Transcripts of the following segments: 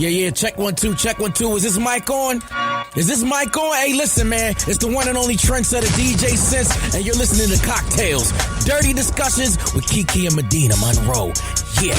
Yeah, check 1 2, check 1 2. Is this mic on? Is this mic on? Hey, listen, man, it's the one and only trendsetter DJ Sense, and you're listening to Cocktails, Dirty Discussions with Kiki and Medinah Monroe. Yeah.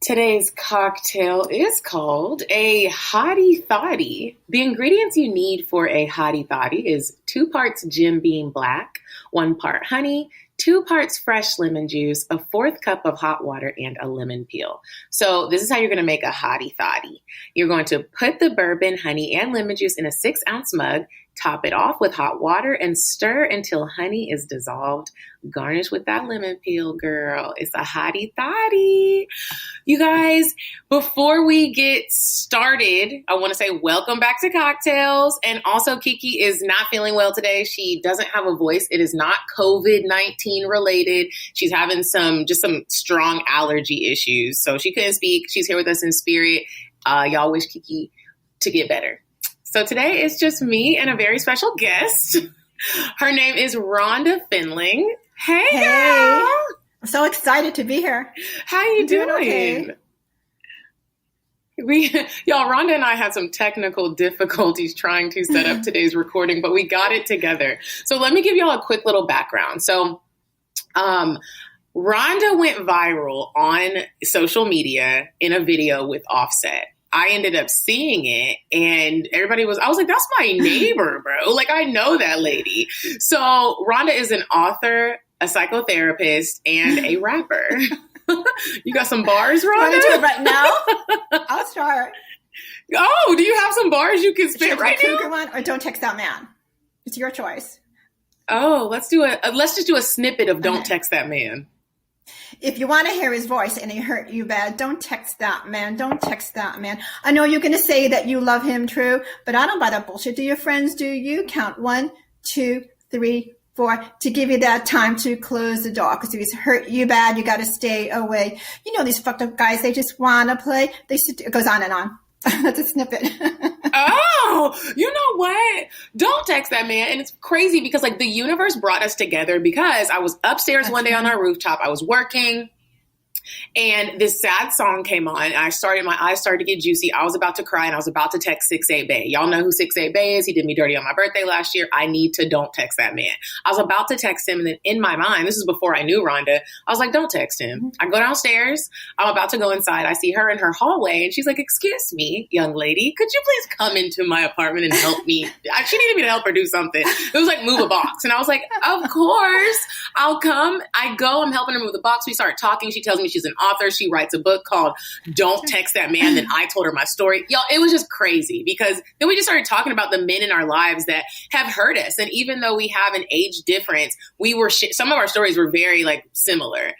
Today's cocktail is called a hottie thotty. The ingredients you need for a hottie thotty is 2 parts Jim Beam Black, 1 part honey, 2 parts fresh lemon juice, a 1/4 cup of hot water, and a lemon peel. So this is how you're going to make a hottie thotty. You're going to put the bourbon, honey, and lemon juice in a 6-ounce mug, top it off with hot water, and stir until honey is dissolved. Garnish with that lemon peel, girl. It's a hottie thotty. You guys, before we get started, I want to say welcome back to Cocktails. And also, Kiki is not feeling well today. She doesn't have a voice. It is not COVID-19 related. She's having some strong allergy issues. So she couldn't speak. She's here with us in spirit. Y'all wish Kiki to get better. So today it's just me and a very special guest. Her name is Rhonda Findling. Hey, girl. I'm so excited to be here. How you doing? Okay. Y'all, Rhonda and I had some technical difficulties trying to set up today's recording, but we got it together. So let me give y'all a quick little background. So, Rhonda went viral on social media in a video with Offset. I ended up seeing it and I was like, that's my neighbor, bro. Like, I know that lady. So Rhonda is an author, a psychotherapist, and a rapper. You got some bars, Rhonda? You want to do it right now? I'll start. Oh, do you have some bars you can spit right now? One, or don't text that man. It's your choice. Oh, let's just do a snippet of Don't Text That Man. If you want to hear his voice and he hurt you bad, don't text that man. Don't text that man. I know you're going to say that you love him, true, but I don't buy that bullshit. Do your friends do you? Count 1, 2, 3, 4 to give you that time to close the door. Because if he's hurt you bad, you got to stay away. You know these fucked up guys, they just want to play. It goes on and on. That's a snippet. Oh, you know what? Don't text that man. And it's crazy because like the universe brought us together because I was upstairs one day on our rooftop. I was working and this sad song came on. And my eyes started to get juicy. I was about to cry and I was about to text 6'8" Bay. Y'all know who 6'8" Bay is. He did me dirty on my birthday last year. I need to don't text that man. I was about to text him. And then in my mind, this is before I knew Rhonda, I was like, don't text him. I go downstairs. I'm about to go inside. I see her in her hallway and she's like, excuse me, young lady, could you please come into my apartment and help me? She needed me to help her do something. It was like move a box. And I was like, of course, I'll come. I go, I'm helping her move the box. We start talking. She tells me she's an author. She writes a book called Don't Text That Man. Then I told her my story. Y'all, it was just crazy because then we just started talking about the men in our lives that have hurt us. And even though we have an age difference, some of our stories were very like similar.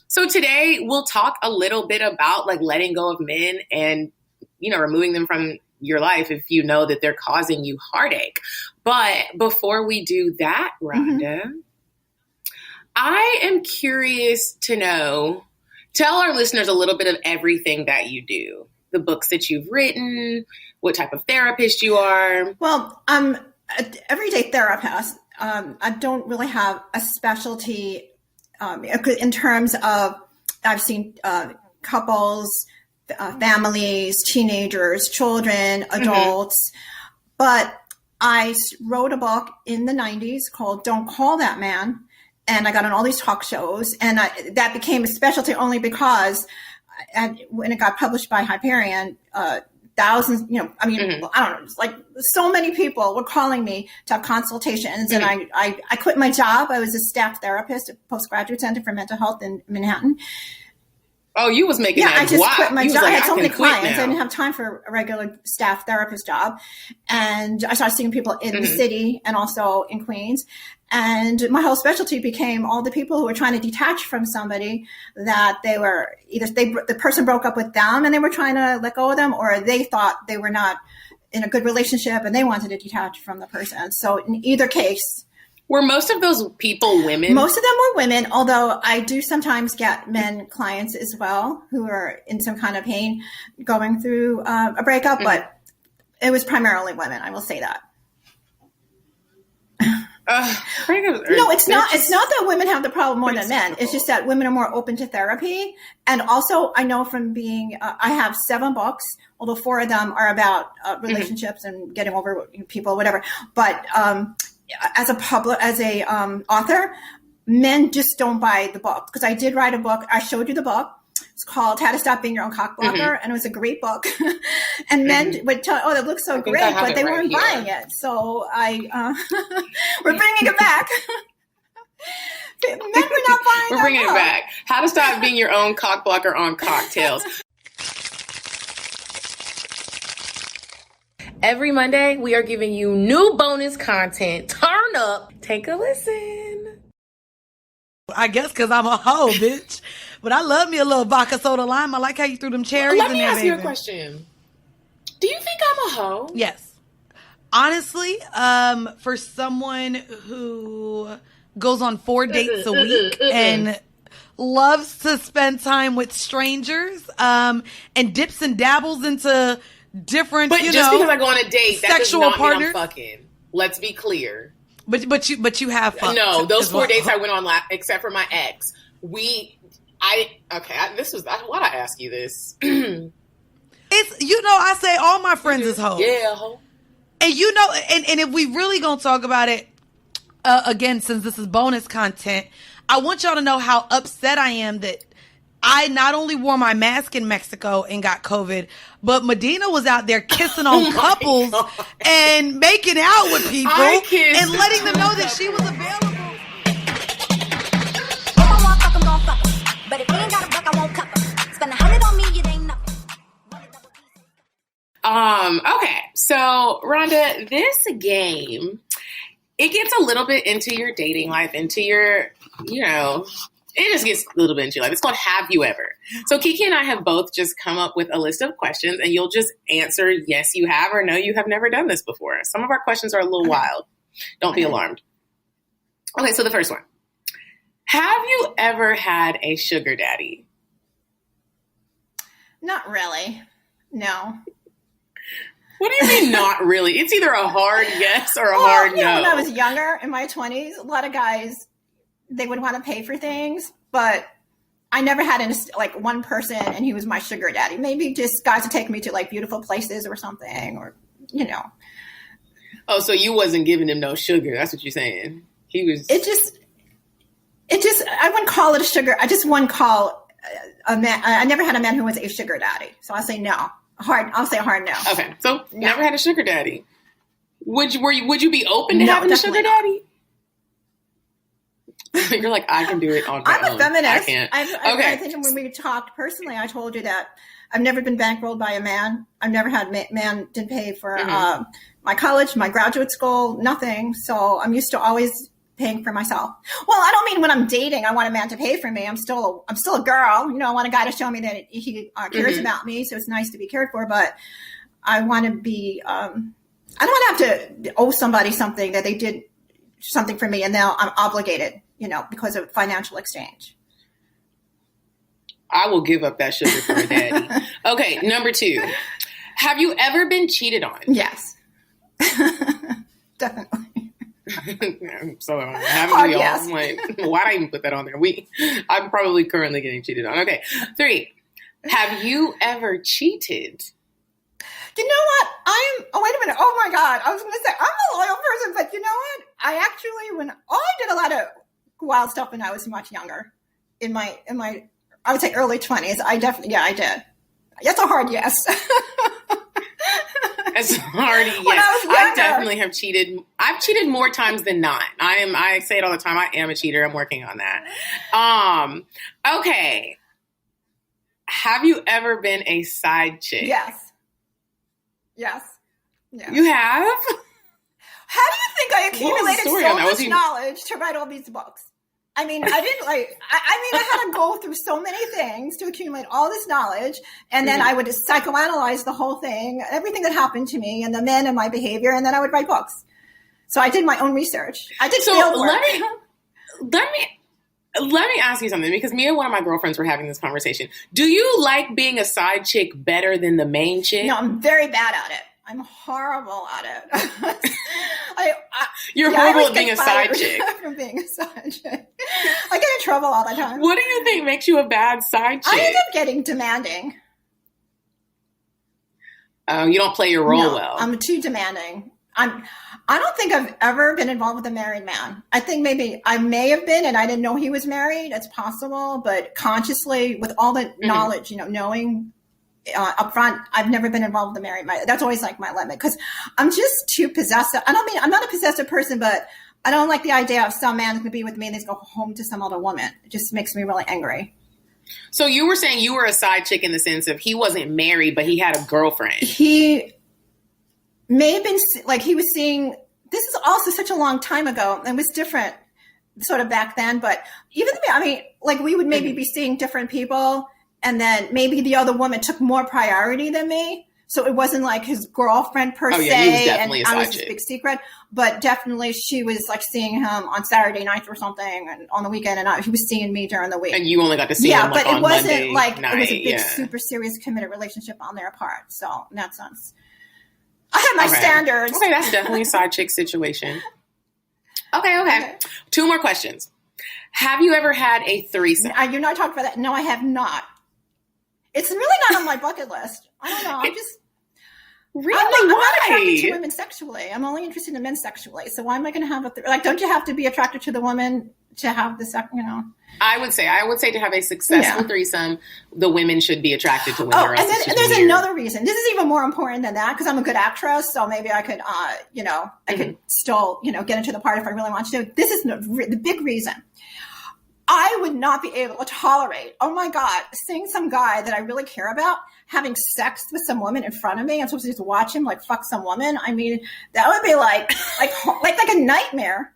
So today we'll talk a little bit about like letting go of men and, you know, removing them from your life if you know that they're causing you heartache. But before we do that, Rhonda, I am curious to know, tell our listeners a little bit of everything that you do, the books that you've written, what type of therapist you are. Well, I'm an everyday therapist. I don't really have a specialty in terms of, I've seen couples, families, teenagers, children, adults, but I wrote a book in the 90s called Don't Call That Man. And I got on all these talk shows, and that became a specialty only because when it got published by Hyperion, thousands, I don't know, like so many people were calling me to have consultations. And I quit my job. I was a staff therapist at Postgraduate Center for Mental Health in Manhattan. Oh, you was making that. Yeah, I just quit my job. Like, I had so many clients. Now. I didn't have time for a regular staff therapist job. And I started seeing people in the city and also in Queens. And my whole specialty became all the people who were trying to detach from somebody that they were the person broke up with them and they were trying to let go of them, or they thought they were not in a good relationship and they wanted to detach from the person. So in either case, were most of those people women? Most of them were women, although I do sometimes get men clients as well who are in some kind of pain going through a breakup, but it was primarily women. I will say that. No, it's not. It's not that women have the problem more than men. It's just that women are more open to therapy. And also, I know from being, I have 7 books, although 4 of them are about relationships and getting over people, whatever. But as a author, men just don't buy the book, because I did write a book. I showed you the book. It's called How to Stop Being Your Own Cock Blocker, and it was a great book. And men would tell, "Oh, that looks so great," but they weren't buying it. So we're bringing it back. Men were not buying. We're bringing it back. How to Stop Being Your Own Cock Blocker on Cocktails. Every Monday, we are giving you new bonus content. Turn up. Take a listen. I guess because I'm a hoe, bitch. But I love me a little vodka soda lime. I like how you threw them cherries Let in me there, ask you a baby. question. Do you think I'm a hoe? Yes. Honestly, for someone who goes on 4 dates a week and loves to spend time with strangers, and dips and dabbles into different, but just because I go on a date, that does sexual not partners. mean I'm fucking. Let's be clear. But you have fucked. No, those as 4 well. dates I went on, except for my ex, this was, why'd I ask you this? It's, I say all my friends is hoes. Yeah, hoe. And and if we really gonna talk about it, again, since this is bonus content, I want y'all to know how upset I am that I not only wore my mask in Mexico and got COVID, but Medinah was out there kissing on couples and making out with people and letting them know that she was available. If I want fuck, I'm gon' fuck 'em. But if they ain't got a buck, I won't cup 'em. Spend 100 on me, it ain't nothing. Okay, so Rhonda, this game, it gets a little bit into your dating life, into your, it just gets a little bit into your life. It's called Have You Ever? So Kiki and I have both just come up with a list of questions, and you'll just answer yes, you have, or no, you have never done this before. Some of our questions are a little wild. Don't be alarmed. Okay, so the first one. Have you ever had a sugar daddy? Not really. No. What do you mean not really? It's either a hard yes or a hard no. When I was younger, in my 20s, a lot of guys, they would want to pay for things, but I never had one person and he was my sugar daddy. Maybe just guys would take me to beautiful places or something, or Oh, so you wasn't giving him no sugar. That's what you're saying. He was. It just. I wouldn't call it a sugar. I just wouldn't call a man. I never had a man who was a sugar daddy, so I'll say no. I'll say hard no. Okay, so never had a sugar daddy. Would you be open to having a sugar daddy? You're like, I can do it on my own. I'm a feminist. I can't. I think when we talked personally, I told you that I've never been bankrolled by a man. I've never had man didn't pay for my college, my graduate school, nothing. So I'm used to always paying for myself. Well, I don't mean when I'm dating, I want a man to pay for me. I'm still a girl. I want a guy to show me that he cares about me. So it's nice to be cared for, but I want to be, I don't want to have to owe somebody something that they did something for me and now I'm obligated, because of financial exchange. I will give up that sugar for a daddy. Okay, number 2. Have you ever been cheated on? Yes. Definitely. So haven't we all? Yes. I'm like, why did I even put that on there? I'm probably currently getting cheated on. Okay, 3. Have you ever cheated? You know what? oh, wait a minute. Oh my God. I was going to say, I'm a loyal person, but you know what? I actually, I did a lot of wild stuff when I was much younger. In my, I would say early 20s. I did. That's a hard yes. As hard, yes. I definitely have cheated. I've cheated more times than not. I say it all the time. I am a cheater. I'm working on that. Okay. Have you ever been a side chick? Yes. Yeah. You have? How do you think I accumulated so much knowledge to write all these books? I mean, I didn't I had to go through so many things to accumulate all this knowledge. And then I would psychoanalyze the whole thing, everything that happened to me and the men and my behavior. And then I would write books. So I did my own research. I did field work. Let me ask you something, because me and one of my girlfriends were having this conversation. Do you like being a side chick better than the main chick? No, I'm very bad at it. I'm horrible at it. You're horrible at being a side chick. From being a side chick. I get in trouble all the time. What do you think makes you a bad side chick? I end up getting demanding. You don't play your role well. I'm too demanding. I don't think I've ever been involved with a married man. I think maybe I may have been, and I didn't know he was married. It's possible, but consciously, with all the knowledge, knowing up front, I've never been involved with a married man. That's always like my limit because I'm just too possessive. I'm not a possessive person, but I don't like the idea of some man going to be with me and he's going to go home to some other woman. It just makes me really angry. So you were saying you were a side chick in the sense of he wasn't married, but he had a girlfriend. He may have been like he was seeing. This is also such a long time ago, and was different sort of back then. But even like we would maybe be seeing different people, and then maybe the other woman took more priority than me. So it wasn't like his girlfriend per se, he was definitely and a I was side this chick. big secret. But definitely, she was like seeing him on Saturday nights or something, and on the weekend, and he was seeing me during the week. And you only got to see him like but on it wasn't Monday like night. it was a big, super serious, committed relationship on their part. So in that sense, I have my standards. Okay, that's definitely a side chick situation. Okay. 2 more questions. Have you ever had a threesome? You're not talking about that. No, I have not. It's really not on my bucket list. I don't know. I'm not attracted to women sexually. I'm only interested in men sexually. So why am I going to have don't you have to be attracted to the woman to have the sex, I would say to have a successful threesome, the women should be attracted to women. And there's another reason. This is even more important than that because I'm a good actress. So maybe I could, I could still, get into the part if I really want to. This is the big reason. I would not be able to tolerate, oh my God, seeing some guy that I really care about having sex with some woman in front of me. I'm supposed to just watch him like fuck some woman. I mean, that would be like a nightmare.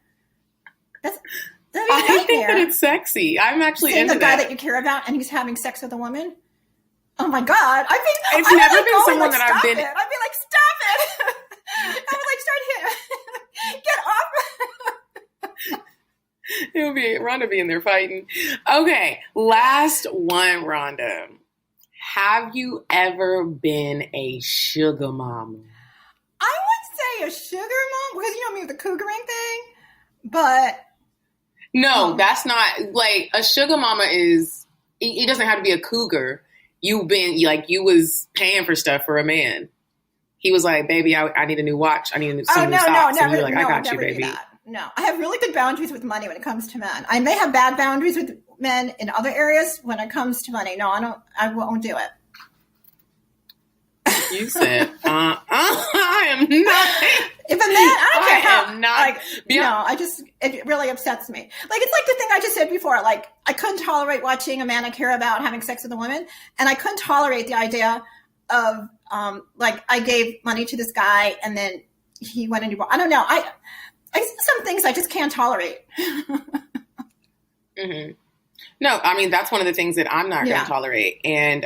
I think that it's sexy. I'm actually seeing into the guy that. that you care about and he's having sex with a woman. Oh my God. It's never been someone that I've been. I'd be like, stop it. I would like start get off. It would be Rhonda being there fighting. Okay, last one, Rhonda. Have you ever been a sugar mama? I would say a sugar mom because you know me with the cougering thing, but no, that's not like a sugar mama is. It doesn't have to be a cougar. You was paying for stuff for a man. He was like, "Baby, I need a new watch. I need new socks." Never. And you're like, "I got you, never baby." do that. No, I have really good boundaries with money when it comes to men. I may have bad boundaries with men in other areas when it comes to money. No, I won't do it. You said, I am not. If a man, I don't care how. am not. It really upsets me. Like, it's like the thing I just said before. Like, I couldn't tolerate watching a man I care about having sex with a woman. And I couldn't tolerate the idea of, I gave money to this guy and then he went and I don't know. Some things I just can't tolerate. Mm-hmm. No, I mean, that's one of the things that I'm not going to tolerate. And,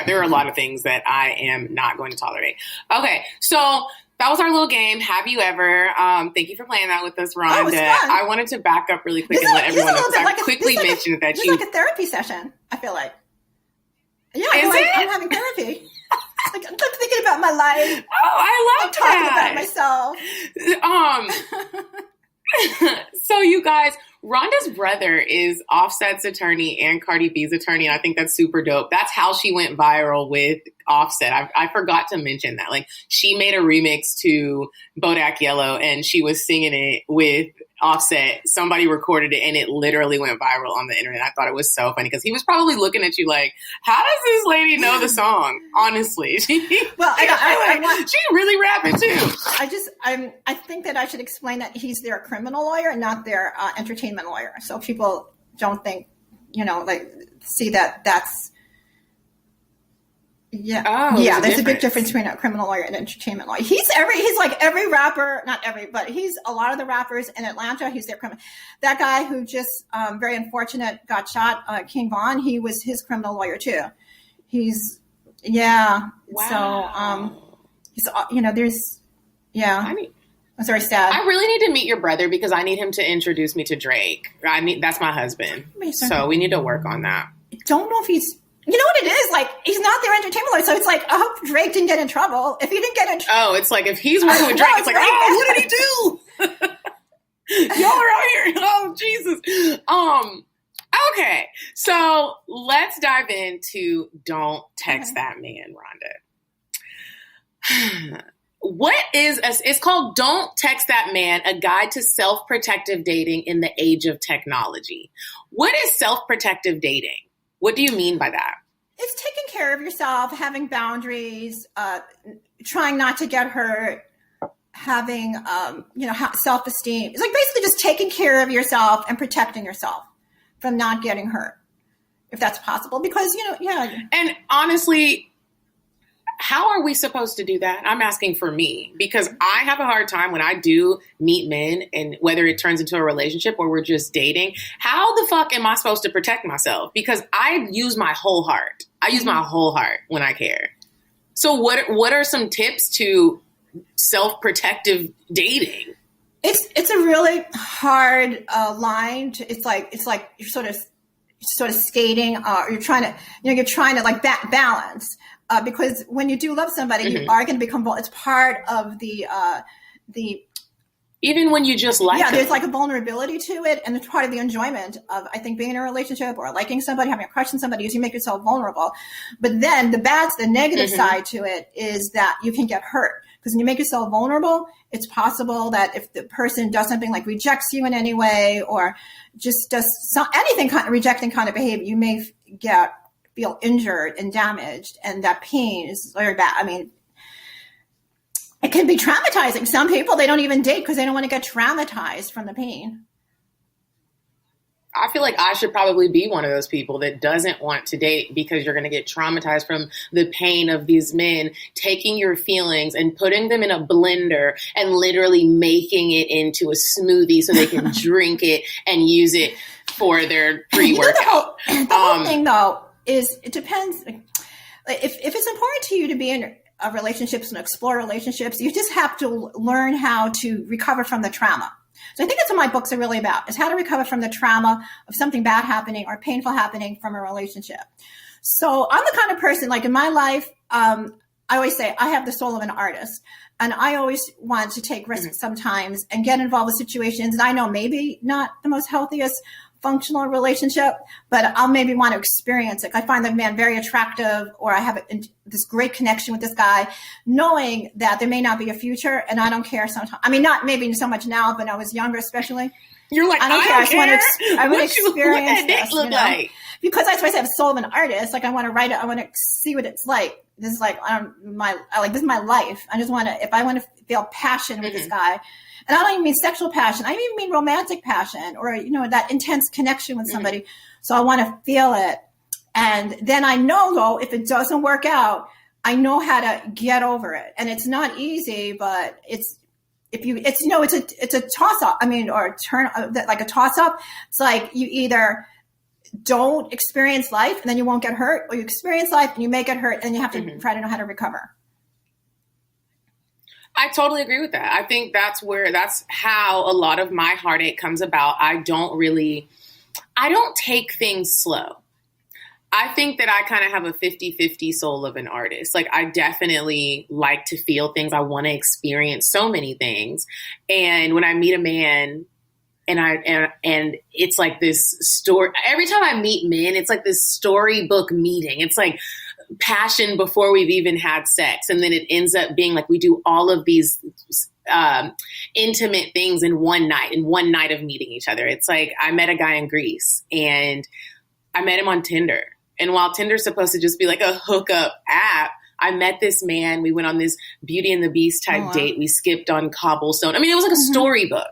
there are a lot of things that I am not going to tolerate. Okay. So that was our little game. Have you ever, thank you for playing that with us, Rhonda. Oh, it was fun. I wanted to back up really quick and let everyone know. I quickly mentioned that it's like a therapy session, I feel like. Yeah, I'm having therapy. I'm thinking about my life. Oh, I love talking about myself. So you guys, Rhonda's brother is Offset's attorney and Cardi B's attorney. And I think that's super dope. That's how she went viral with Offset. I forgot to mention that. Like, she made a remix to Bodak Yellow and she was singing it with Offset. Somebody recorded it and it literally went viral on the internet. I thought it was so funny because he was probably looking at you like, how does this lady know the song? Honestly. She really rapping too. I think that I should explain that he's their criminal lawyer and not their entertainment lawyer. So people don't think, see that's, there's a big difference between a criminal lawyer and an entertainment lawyer. He's like every rapper, not every, but he's a lot of the rappers in Atlanta. He's their criminal. That guy who just, very unfortunate, got shot, King Von, he was his criminal lawyer too. Wow. So, it's very sad. I really need to meet your brother because I need him to introduce me to Drake. That's my husband. So we need to work on that. I don't know if he's You know what it is? Like, he's not their entertainment lawyer. So it's like, I hope Drake didn't get in trouble. If he didn't get in trouble. Oh, it's like if he's working with Drake, it's like, oh, what did he do? Y'all are out here. Oh, Jesus. Okay. So let's dive into Don't Text That Man, Rhonda. It's called Don't Text That Man, a guide to self-protective dating in the age of technology. What is self-protective dating? What do you mean by that? It's taking care of yourself, having boundaries, trying not to get hurt, having, self-esteem. It's like basically just taking care of yourself and protecting yourself from not getting hurt, if that's possible. Because, And honestly, how are we supposed to do that? I'm asking for me, because I have a hard time when I do meet men, and whether it turns into a relationship or we're just dating, how the fuck am I supposed to protect myself? Because I use my whole heart. I use my whole heart when I care. So what are some tips to self-protective dating? It's a really hard line. It's like you're sort of skating. You're trying to like balance. Because when you do love somebody, you are going to become vulnerable. It's part of the even when you just like them. There's like a vulnerability to it, and it's part of the enjoyment of, I think, being in a relationship or liking somebody, having a crush on somebody, is you make yourself vulnerable. But then the negative side to it is that you can get hurt. Because when you make yourself vulnerable, it's possible that if the person does something like rejects you in any way, or just does anything rejecting kind of behavior, you may feel injured and damaged, and that pain is very bad. I mean, it can be traumatizing. Some people, they don't even date because they don't want to get traumatized from the pain. I feel like I should probably be one of those people that doesn't want to date because you're going to get traumatized from the pain of these men taking your feelings and putting them in a blender and literally making it into a smoothie so they can drink it and use it for their pre-workout. The whole thing, though, is it depends. If it's important to you to be in relationships and explore relationships, you just have to learn how to recover from the trauma. So I think that's what my books are really about, is how to recover from the trauma of something bad happening or painful happening from a relationship. So I'm the kind of person, like in my life, I always say I have the soul of an artist, and I always want to take risks sometimes and get involved with situations. And I know maybe not the most healthiest functional relationship, but I'll maybe want to experience it. I find the man very attractive, or I have this great connection with this guy, knowing that there may not be a future, and I don't care sometimes. I mean, not maybe so much now, but when I was younger, especially. You're like, I don't care. I want to experience what that look like. Because that's why I say I have a soul of an artist. Like, I want to write it. I want to see what it's like. This is like, this is my life. I just want to, if I want to feel passion with this guy, and I don't even mean sexual passion. I even mean romantic passion, or, that intense connection with somebody. So I want to feel it. And then I know, though, if it doesn't work out, I know how to get over it. And it's not easy, but it's a toss up. I mean, or like a toss up. It's like you either don't experience life and then you won't get hurt, or you experience life and you may get hurt and you have to try to know how to recover. I totally agree with that. I think that's how a lot of my heartache comes about. I don't take things slow. I think that I kind of have a 50-50 soul of an artist. Like, I definitely like to feel things. I want to experience so many things. And when I meet a man, and it's like this story, every time I meet men, it's like this storybook meeting. It's like passion before we've even had sex. And then it ends up being like we do all of these intimate things in one night of meeting each other. It's like I met a guy in Greece, and I met him on Tinder. And while Tinder's supposed to just be like a hookup app, I met this man. We went on this Beauty and the Beast type date. We skipped on cobblestone. I mean, it was like a storybook.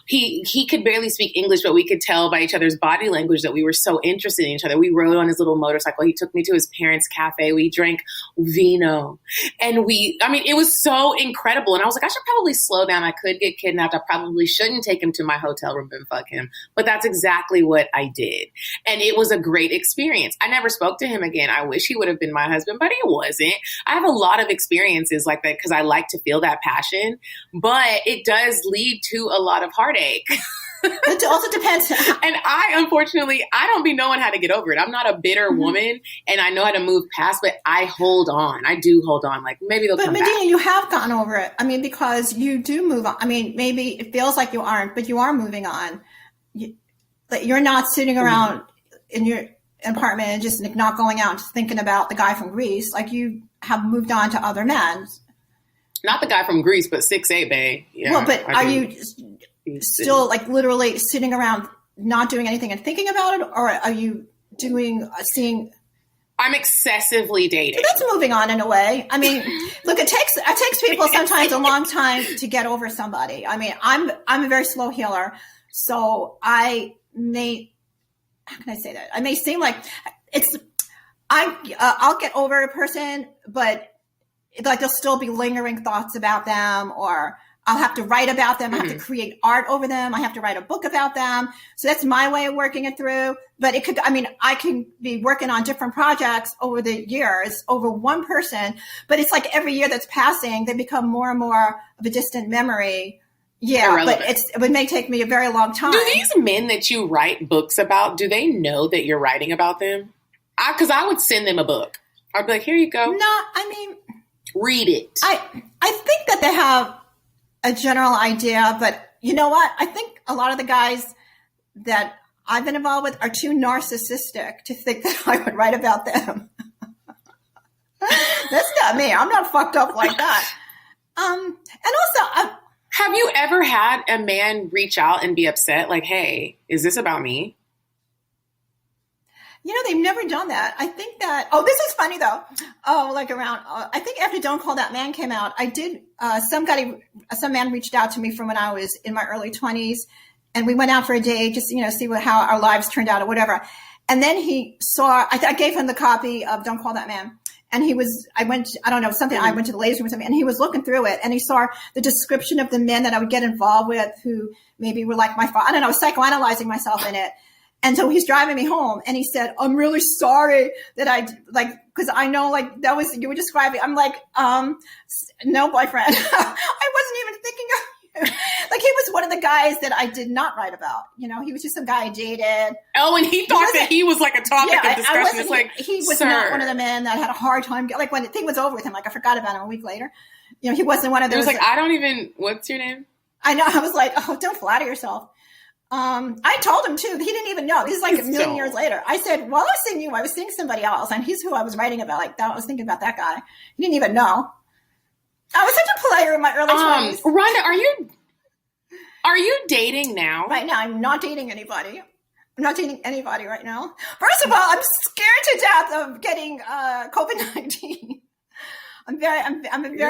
He could barely speak English, but we could tell by each other's body language that we were so interested in each other. We rode on his little motorcycle. He took me to his parents' cafe. We drank vino. And it was so incredible. And I was like, I should probably slow down. I could get kidnapped. I probably shouldn't take him to my hotel room and fuck him. But that's exactly what I did. And it was a great experience. I never spoke to him again. I wish he would have been my husband, but he wasn't. I have a lot of experiences like that because I like to feel that passion, but it does lead to a lot of heartache. It also depends. And unfortunately, I don't be knowing how to get over it. I'm not a bitter woman, and I know how to move past, but I hold on. I do hold on. Like, maybe they'll come Medinah, back. you have gotten over it. I mean, because you do move on. I mean, maybe it feels like you aren't, but you are moving on. You're not sitting around in your apartment and just not going out and just thinking about the guy from Greece. Like, you have moved on to other men. Not the guy from Greece, but 6'8", babe. Yeah, well, but are you still like literally sitting around not doing anything and thinking about it, or are you seeing? I'm excessively dating. That's moving on in a way. I mean, look, it takes people sometimes a long time to get over somebody. I mean, I'm a very slow healer, so how can I say that? I may seem like I'll get over a person, but like there'll still be lingering thoughts about them, or I'll have to write about them. I have to create art over them. I have to write a book about them. So that's my way of working it through. But I can be working on different projects over the years, over one person, but it's like every year that's passing, they become more and more of a distant memory. Yeah, irrelevant. But it may take me a very long time. Do these men that you write books about, do they know that you're writing about them? Because I would send them a book. I'd be like, here you go. No, I mean, read it. I think that they have a general idea, but you know what? I think a lot of the guys that I've been involved with are too narcissistic to think that I would write about them. That's not me. I'm not fucked up like that. And also, have you ever had a man reach out and be upset? Like, hey, is this about me? You know, they've never done that. I think that, this is funny though. I think after Don't Call That Man came out, I did, some man reached out to me from when I was in my early 20s, and we went out for a day, just, see how our lives turned out or whatever. And then he saw, I gave him the copy of Don't Call That Man. And I went to the ladies' room or something, and he was looking through it, and he saw the description of the men that I would get involved with who maybe were like my father. I don't know, psychoanalyzing myself in it. And so he's driving me home, and he said, I'm really sorry that because I know, like, that was, you were describing, I'm like, no, boyfriend. I wasn't even thinking of you. Like, he was one of the guys that I did not write about. He was just some guy I dated. Oh, and he thought that he was like a topic of discussion. It's like, he was not one of the men that I had a hard time. Like, when the thing was over with him, like, I forgot about him a week later. He wasn't one of those. It was like, what's your name? I know. I was like, don't flatter yourself. I told him too. He didn't even know. This is like a million years later. I said, well, I was seeing you. I was seeing somebody else, and he's who I was writing about. Like that, I was thinking about that guy. He didn't even know. I was such a player in my early 20s. Rhonda, are you dating now? Right now, I'm not dating anybody. I'm not dating anybody right now. First of all, I'm scared to death of getting COVID-19. I'm very.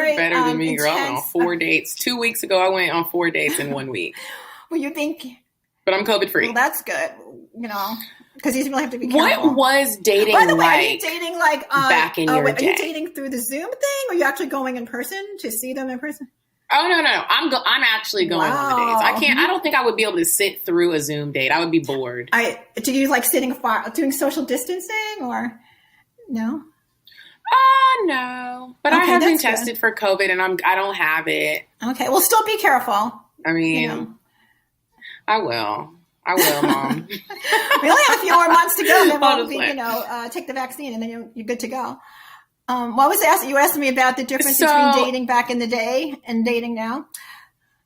You're better than me, girl. I went on 4 dates. 2 weeks ago, I went on 4 dates in 1 week. Well, you think? But I'm COVID free. Well, that's good. Because you really have to be careful. What was dating By the way, like? are you dating back in your day? Are you dating through the Zoom thing, or are you actually going in person to see them in person? Oh no! I'm actually going on the dates. I don't think I would be able to sit through a Zoom date. I would be bored. Do you like sitting far, doing social distancing, or no? No. But I have been tested for COVID, and I don't have it. Okay, well, still be careful. I mean, I will, Mom. We only have a few more months to go. Then we'll take the vaccine, and then you're good to go. What was you asking me about the difference between dating back in the day and dating now?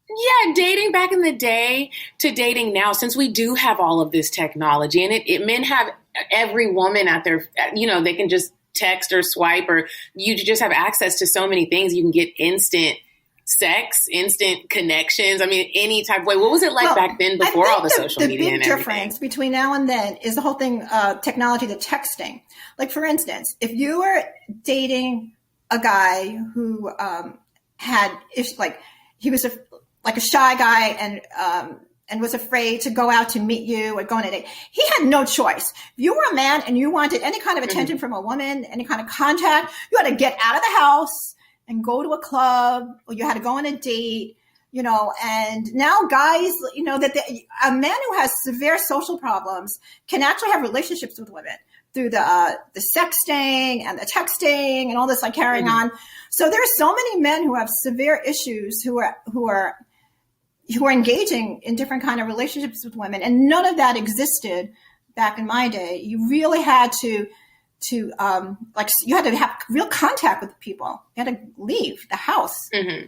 Yeah, dating back in the day to dating now, since we do have all of this technology, and men have every woman at their, they can just text or swipe, or you just have access to so many things. You can get instant sex, instant connections. I mean, any type of way. What was it like back then before all the social media and everything? The big difference between now and then is the whole thing, technology, the texting. Like, for instance, if you were dating a guy who he was a shy guy and was afraid to go out to meet you or go on a date, he had no choice. If you were a man and you wanted any kind of attention from a woman, any kind of contact, you had to get out of the house and go to a club, or you had to go on a date, and now guys, a man who has severe social problems can actually have relationships with women through the sexting and the texting and all this carrying on. So there are so many men who have severe issues who are who are engaging in different kind of relationships with women. And none of that existed back in my day. You really had to you had to have real contact with people. You had to leave the house. Mm-hmm.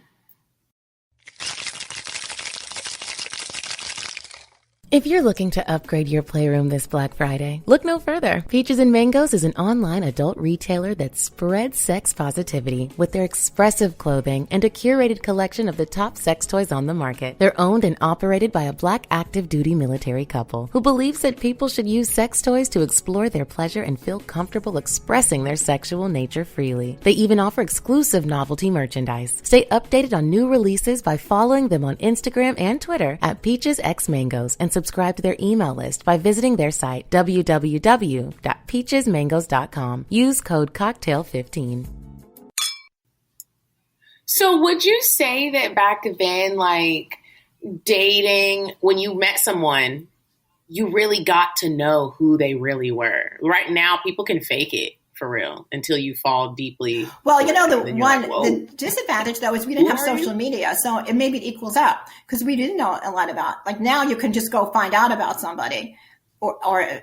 If you're looking to upgrade your playroom this Black Friday, look no further. Peaches and Mangoes is an online adult retailer that spreads sex positivity with their expressive clothing and a curated collection of the top sex toys on the market. They're owned and operated by a Black active duty military couple who believes that people should use sex toys to explore their pleasure and feel comfortable expressing their sexual nature freely. They even offer exclusive novelty merchandise. Stay updated on new releases by following them on Instagram and Twitter at PeachesXMangoes and subscribe to their email list by visiting their site, www.peachesmangoes.com. Use code COCKTAIL15. So would you say that back then, like dating, when you met someone, you really got to know who they really were? Right now, people can fake it for real until you fall deeply. Well, the disadvantage though is we didn't have social media, so maybe it equals out because we didn't know a lot about. Like now, you can just go find out about somebody, or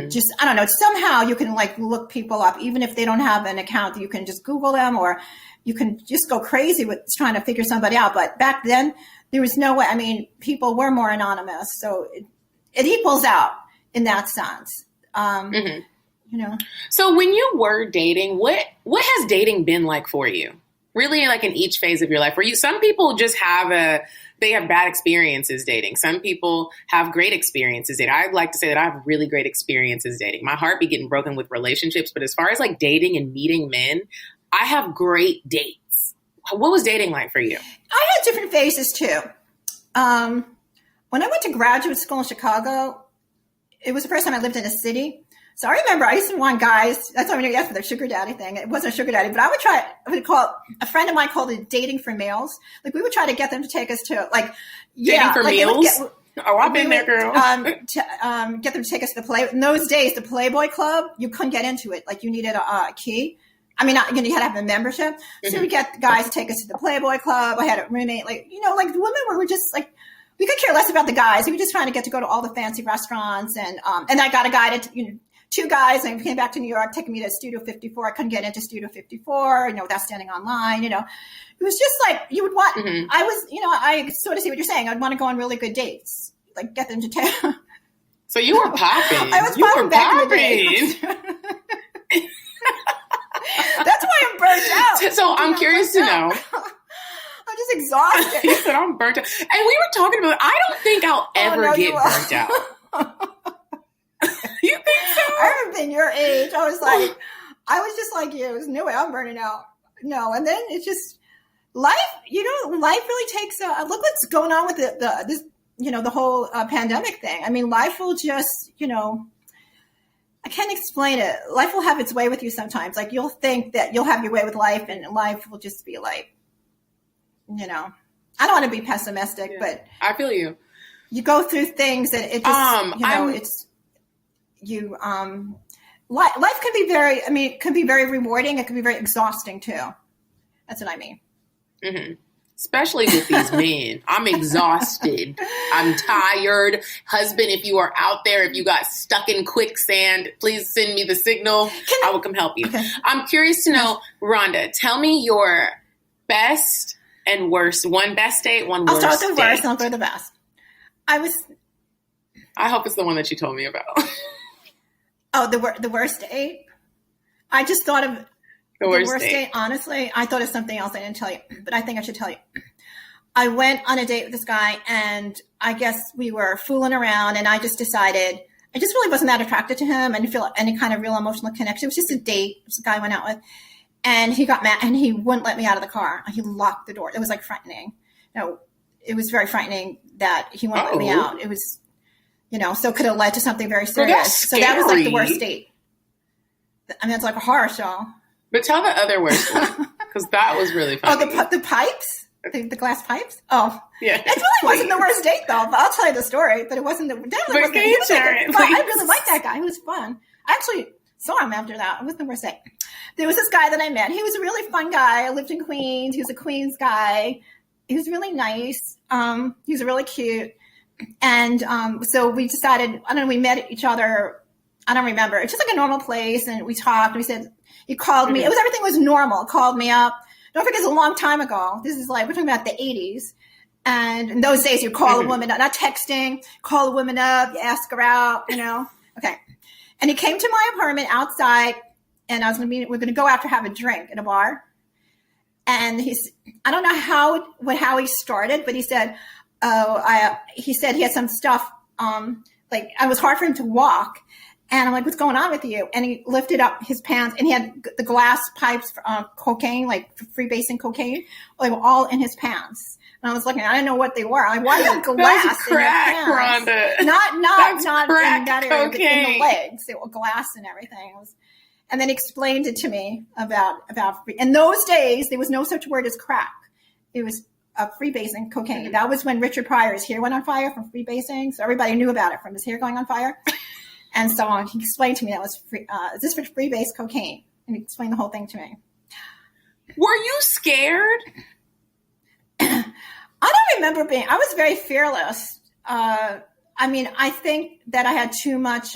just I don't know. Somehow you can like look people up, even if they don't have an account. You can just Google them, or you can just go crazy with trying to figure somebody out. But back then, there was no way. I mean, people were more anonymous, so it equals out in that sense. So when you were dating, what has dating been like for you? Really, like in each phase of your life? Some people just they have bad experiences dating. Some people have great experiences dating. I'd like to say that I have really great experiences dating. My heart be getting broken with relationships, but as far as like dating and meeting men, I have great dates. What was dating like for you? I had different phases too. When I went to graduate school in Chicago, it was the first time I lived in a city. So I remember I used to want guys. That's what I mean. Yes, for the sugar daddy thing. It wasn't a sugar daddy, but I would call it, a friend of mine called it dating for males. Like we would try to get them to take us to dating for meals. I've been there, girl. Get them to take us to the play. In those days, the Playboy Club, you couldn't get into it. Like you needed a key. I mean, you had to have a membership. So we get guys to take us to the Playboy Club. I had a roommate. The women were just like, we could care less about the guys. We were just trying to get to go to all the fancy restaurants. And I got a guy to, two guys, and I came back to New York, taking me to Studio 54. I couldn't get into Studio 54, without standing online, It was just like, you would want, I sort of see what you're saying. I'd want to go on really good dates, like get them to take. So you were popping. I was popping back in the day. That's why I'm burnt out. So I'm curious to know. I'm just exhausted. You said I'm burnt out. And we were talking about, I don't think I'll ever get burnt out. You think so? I haven't been your age. I was just like you. There's no way I'm burning out. No. And then it's just life, life really takes look what's going on with the whole pandemic thing. I mean, life will just, I can't explain it. Life will have its way with you sometimes. Like you'll think that you'll have your way with life and life will just be like, I don't want to be pessimistic, but I feel you. You go through things and it just, life can be it can be very rewarding. It can be very exhausting too. That's what I mean. Mm-hmm. Especially with these men. I'm exhausted. I'm tired. Husband, if you are out there, if you got stuck in quicksand, please send me the signal. I will come help you. Okay. I'm curious to know, Rhonda, tell me your best and worst. One best date, one worst date. I'll start with the worst and I'll go to the best. I hope it's the one that you told me about. Oh, the worst date? I just thought of the worst date. Honestly, I thought of something else I didn't tell you, but I think I should tell you. I went on a date with this guy, and I guess we were fooling around, and I just decided I just really wasn't that attracted to him. I didn't feel any kind of real emotional connection. It was just a date. It was a guy I went out with, and he got mad, and he wouldn't let me out of the car. He locked the door. It was like frightening. It was very frightening that he wouldn't let me out. It was, so it could have led to something very serious. So that was like the worst date. I mean, it's like a horror show. But tell the other worst one, because that was really funny. Oh, the pipes? The glass pipes? Oh. Yeah. It really wasn't the worst date, though. But I'll tell you the story. But it wasn't definitely wasn't. Can you share it, I really liked that guy. He was fun. I actually saw him after that. It wasn't the worst date. There was this guy that I met. He was a really fun guy. I lived in Queens. He was a Queens guy. he was really nice. He was really cute. And so we decided, I don't know, we met each other. I don't remember. It's just like a normal place. And we talked. We said, he called me. Everything was normal. Called me up. Don't forget, it's a long time ago. This is like, we're talking about the 80s. And in those days, you call a woman up, not texting, call a woman up, you ask her out, you know. Okay. And he came to my apartment outside, and we're going to go out to have a drink at a bar. And I don't know how he started, but he said, he said he had some stuff, like it was hard for him to walk. And I'm like, what's going on with you? And he lifted up his pants, and he had the glass pipes for cocaine, like freebasing cocaine. They were all in his pants. And I was looking, I didn't know what they were. I wanted glass That's crack, in your pants. Rhonda. Not crack in that area, but in the cocaine. legs. They were glass and everything. And then explained it to me about in those days, there was no such word as crack. It was freebasing cocaine. That was when Richard Pryor's hair went on fire from freebasing. So everybody knew about it from his hair going on fire. And so he explained to me that was this was freebase cocaine. And he explained the whole thing to me. Were you scared? I don't remember I was very fearless. I mean, I think that I had too much,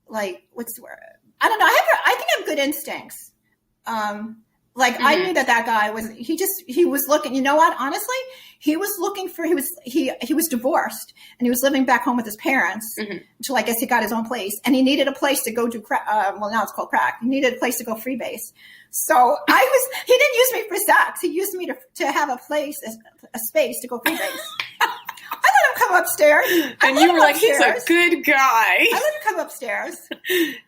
what's the word? I don't know. I think I have good instincts. I knew that guy he was looking, you know what? Honestly, he was looking for, he was divorced, and he was living back home with his parents until I guess he got his own place, and he needed a place to go do crack. Well, now it's called crack. He needed a place to go freebase. So he didn't use me for sex. He used me to have a place, a space to go freebase. I let him come upstairs. And you were like, he's a good guy. I let him come upstairs.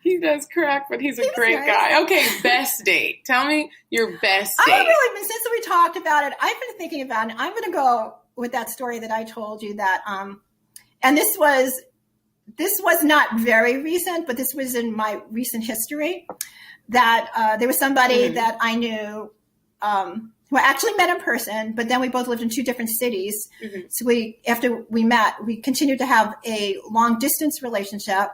He does crack, but he's a great guy. Okay, best date. Tell me your best date. Since we talked about it, I've been thinking about it. I'm going to go with that story that I told you that, and this was not very recent, but this was in my recent history, that there was somebody that I knew, who I actually met in person, but then we both lived in two different cities. So after we met, we continued to have a long distance relationship,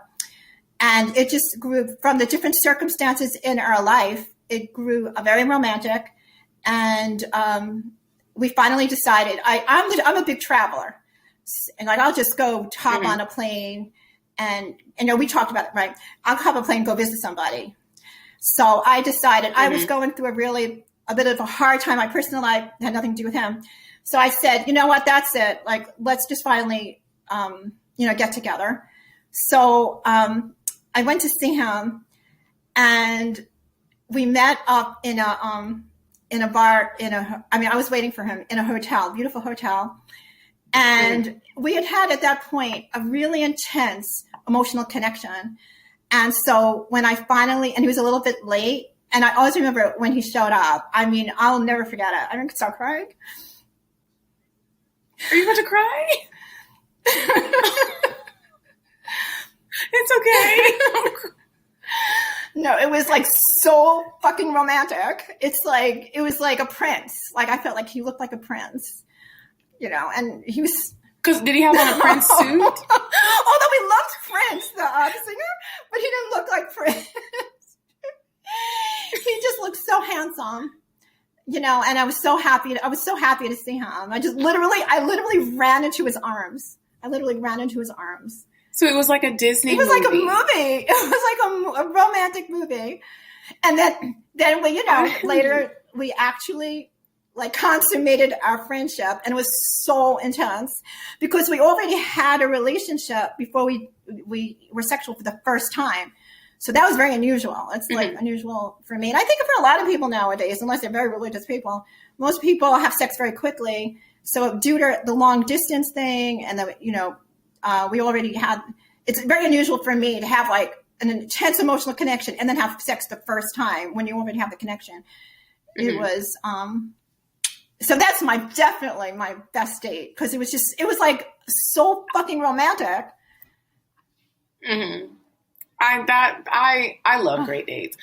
and it just grew from the different circumstances in our life. It grew very romantic, and we finally decided I'm a big traveler, and I'll just go hop on a plane, and we talked about it, right? I'll hop a plane and go visit somebody. So I decided I was going through a bit of a hard time. My personal life had nothing to do with him. So I said, you know what, that's it. Like, let's just finally, get together. So I went to see him, and we met up in a bar, I was waiting for him in a hotel, beautiful hotel. And we had at that point a really intense emotional connection. And so when and he was a little bit late, and I always remember when he showed up. I mean, I'll never forget it. I didn't start crying. Are you about to cry? It's okay. No, it was like so fucking romantic. It was like a prince. Like, I felt like he looked like a prince, and he was. Because did he have on a Prince suit? Although we loved Prince, the singer, but he didn't look like Prince. He just looked so handsome, and I was so happy. I was so happy to see him. I literally ran into his arms. So it was like a Disney movie. It was like a movie. It was like a romantic movie. And then we, later we actually consummated our friendship, and it was so intense because we already had a relationship before we were sexual for the first time. So that was very unusual. It's unusual for me. And I think for a lot of people nowadays, unless they're very religious people, most people have sex very quickly. So due to the long distance thing and we already had, it's very unusual for me to have an intense emotional connection and then have sex the first time when you already have the connection. It was, so that's definitely my best date, because it was so fucking romantic. I love great dates.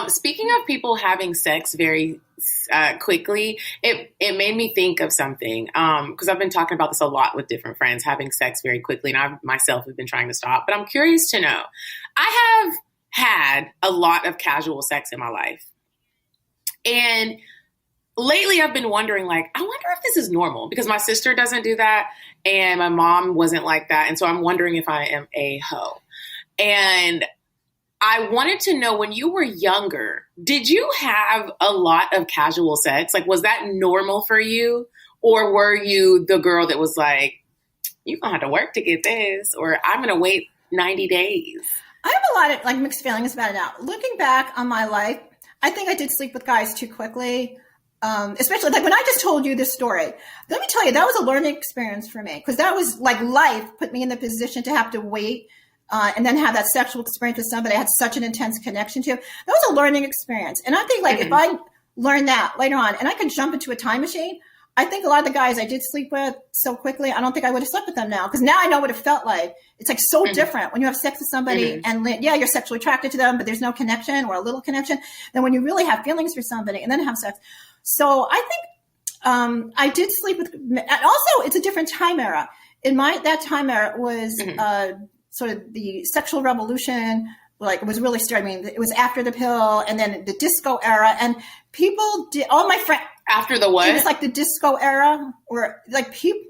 Speaking of people having sex very quickly, it made me think of something, because I've been talking about this a lot with different friends, having sex very quickly, and I myself have been trying to stop, but I'm curious to know. I have had a lot of casual sex in my life, and lately I've been wondering, like, I wonder if this is normal because my sister doesn't do that and my mom wasn't like that. And so I'm wondering if I am a hoe. And I wanted to know, when you were younger, did you have a lot of casual sex? Like, was that normal for you? Or were you the girl that was like, you're going to have to work to get this, or I'm going to wait 90 days? I have a lot of like mixed feelings about it now. Looking back on my life, I think I did sleep with guys too quickly. Especially like when I just told you this story, let me tell you, that was a learning experience for me, because that was like life put me in the position to have to wait and then have that sexual experience with somebody I had such an intense connection to. That was a learning experience. And I think like if I learned that later on and I could jump into a time machine, I think a lot of the guys I did sleep with so quickly, I don't think I would have slept with them now, because now I know what it felt like. It's like so different when you have sex with somebody and yeah, you're sexually attracted to them, but there's no connection or a little connection, than when you really have feelings for somebody and then have sex. So I think I did sleep with, and also it's a different time era. In that time era was sort of the sexual revolution, like it was really starting. I mean, it was after the pill and then the disco era, and people did, all my friends. After the what? It was like the disco era, or like people.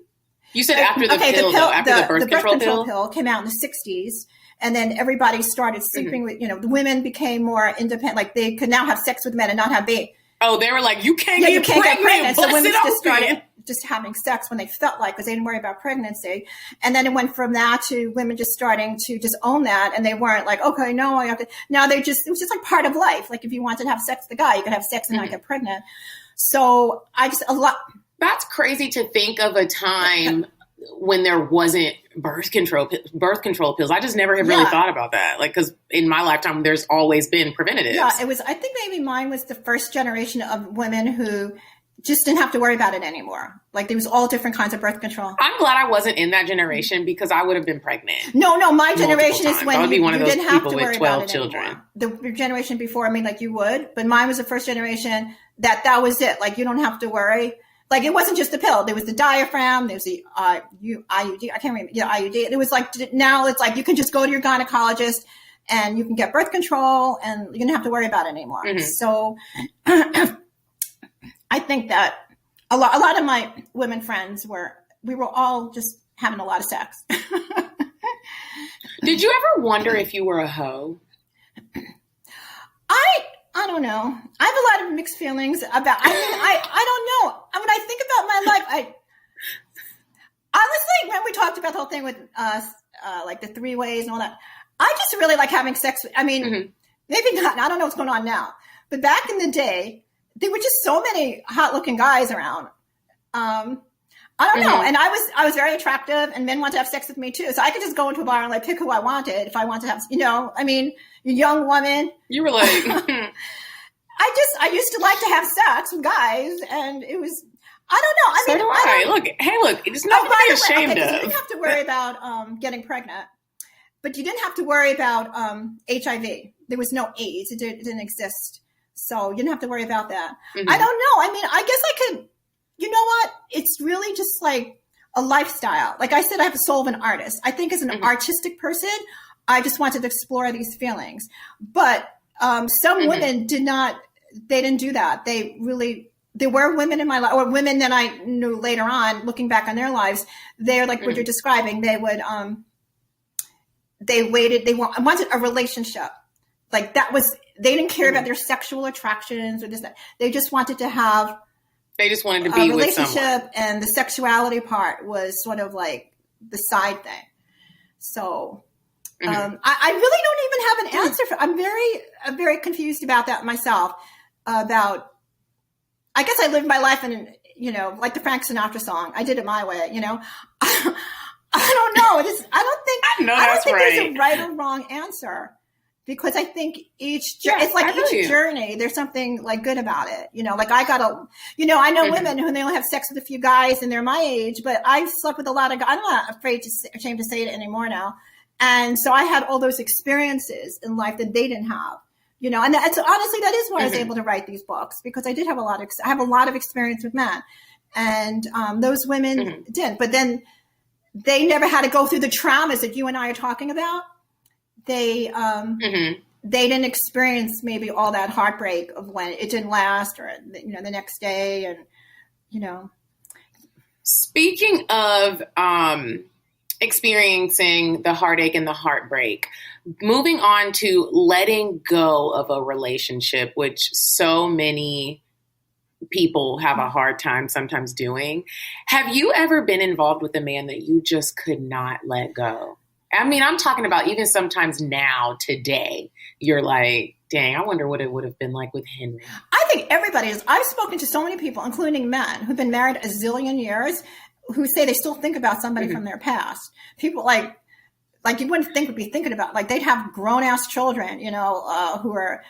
You said after the pill, though, after the birth control pill came out in the 60s. And then everybody started sleeping with, the women became more independent. Like they could now have sex with men and not have babies. Oh, they were like, you can't get pregnant. So women just started just having sex when they felt like, because they didn't worry about pregnancy. And then it went from that to women just starting to just own that. And they weren't like, okay, no, I have to. Now it was just like part of life. Like if you wanted to have sex with a guy, you could have sex and not get pregnant. So That's crazy to think of a time when there wasn't birth control pills. I just never have really thought about that. Like, because in my lifetime, there's always been preventatives. Yeah, it was. I think maybe mine was the first generation of women who just didn't have to worry about it anymore. Like there was all different kinds of birth control. I'm glad I wasn't in that generation, because I would have been pregnant. No, my generation is when you didn't have to worry about it children. Anymore. The generation before, I mean, like you would, but mine was the first generation that was it. Like you don't have to worry. Like it wasn't just the pill. There was the diaphragm. There was the IUD. I can't remember. Yeah, IUD. It was like, now it's like you can just go to your gynecologist and you can get birth control and you don't have to worry about it anymore. So I think that a lot of my women friends we were all just having a lot of sex. Did you ever wonder if you were a hoe? I don't know. I have a lot of mixed feelings about, I don't know. When I think about my life, honestly, when we talked about the whole thing with like the 3 ways and all that, I just really like having sex. Maybe not. I don't know what's going on now, but back in the day, there were just so many hot looking guys around. I don't know. And I was very attractive, and men wanted to have sex with me too. So I could just go into a bar and like pick who I wanted if I wanted to have, a young woman. You were like, I used to like to have sex with guys, and it was, I don't know. Look, it's nothing to be ashamed of. You didn't have to worry about getting pregnant, but you didn't have to worry about HIV. There was no AIDS. It didn't exist. So you didn't have to worry about that. I don't know. I guess I could, you know what? It's really just like a lifestyle. Like I said, I have the soul of an artist. I think as an artistic person, I just wanted to explore these feelings. But some women didn't do that. There were women in my life, or women that I knew later on, looking back on their lives, they're like what you're describing. They would, they wanted a relationship. Like they didn't care about their sexual attractions or this, that. They just wanted to have, they just wanted to be with someone. Relationship, and the sexuality part was sort of like the side thing. So I really don't even have an answer for. I'm very confused about that myself. I guess I lived my life in, like the Frank Sinatra song. I did it my way. I don't know. I don't think there's a right or wrong answer. Because I think each journey, there's something like good about it. Like I know women who they only have sex with a few guys and they're my age, but I slept with a lot of guys. I'm not ashamed to say it anymore now. And so I had all those experiences in life that they didn't have, and that's honestly, that is why I was able to write these books, because I did have I have a lot of experience with men, and those women didn't, but then they never had to go through the traumas that you and I are talking about. They, they didn't experience maybe all that heartbreak of when it didn't last, or the next day, and Speaking of experiencing the heartache and the heartbreak, moving on to letting go of a relationship, which so many people have a hard time sometimes doing. Have you ever been involved with a man that you just could not let go? I mean, I'm talking about even sometimes now, today, you're like, dang, I wonder what it would have been like with Henry. I think everybody is. I've spoken to so many people, including men, who've been married a zillion years, who say they still think about somebody from their past. People like you wouldn't think would be thinking about, like they'd have grown ass children, who are,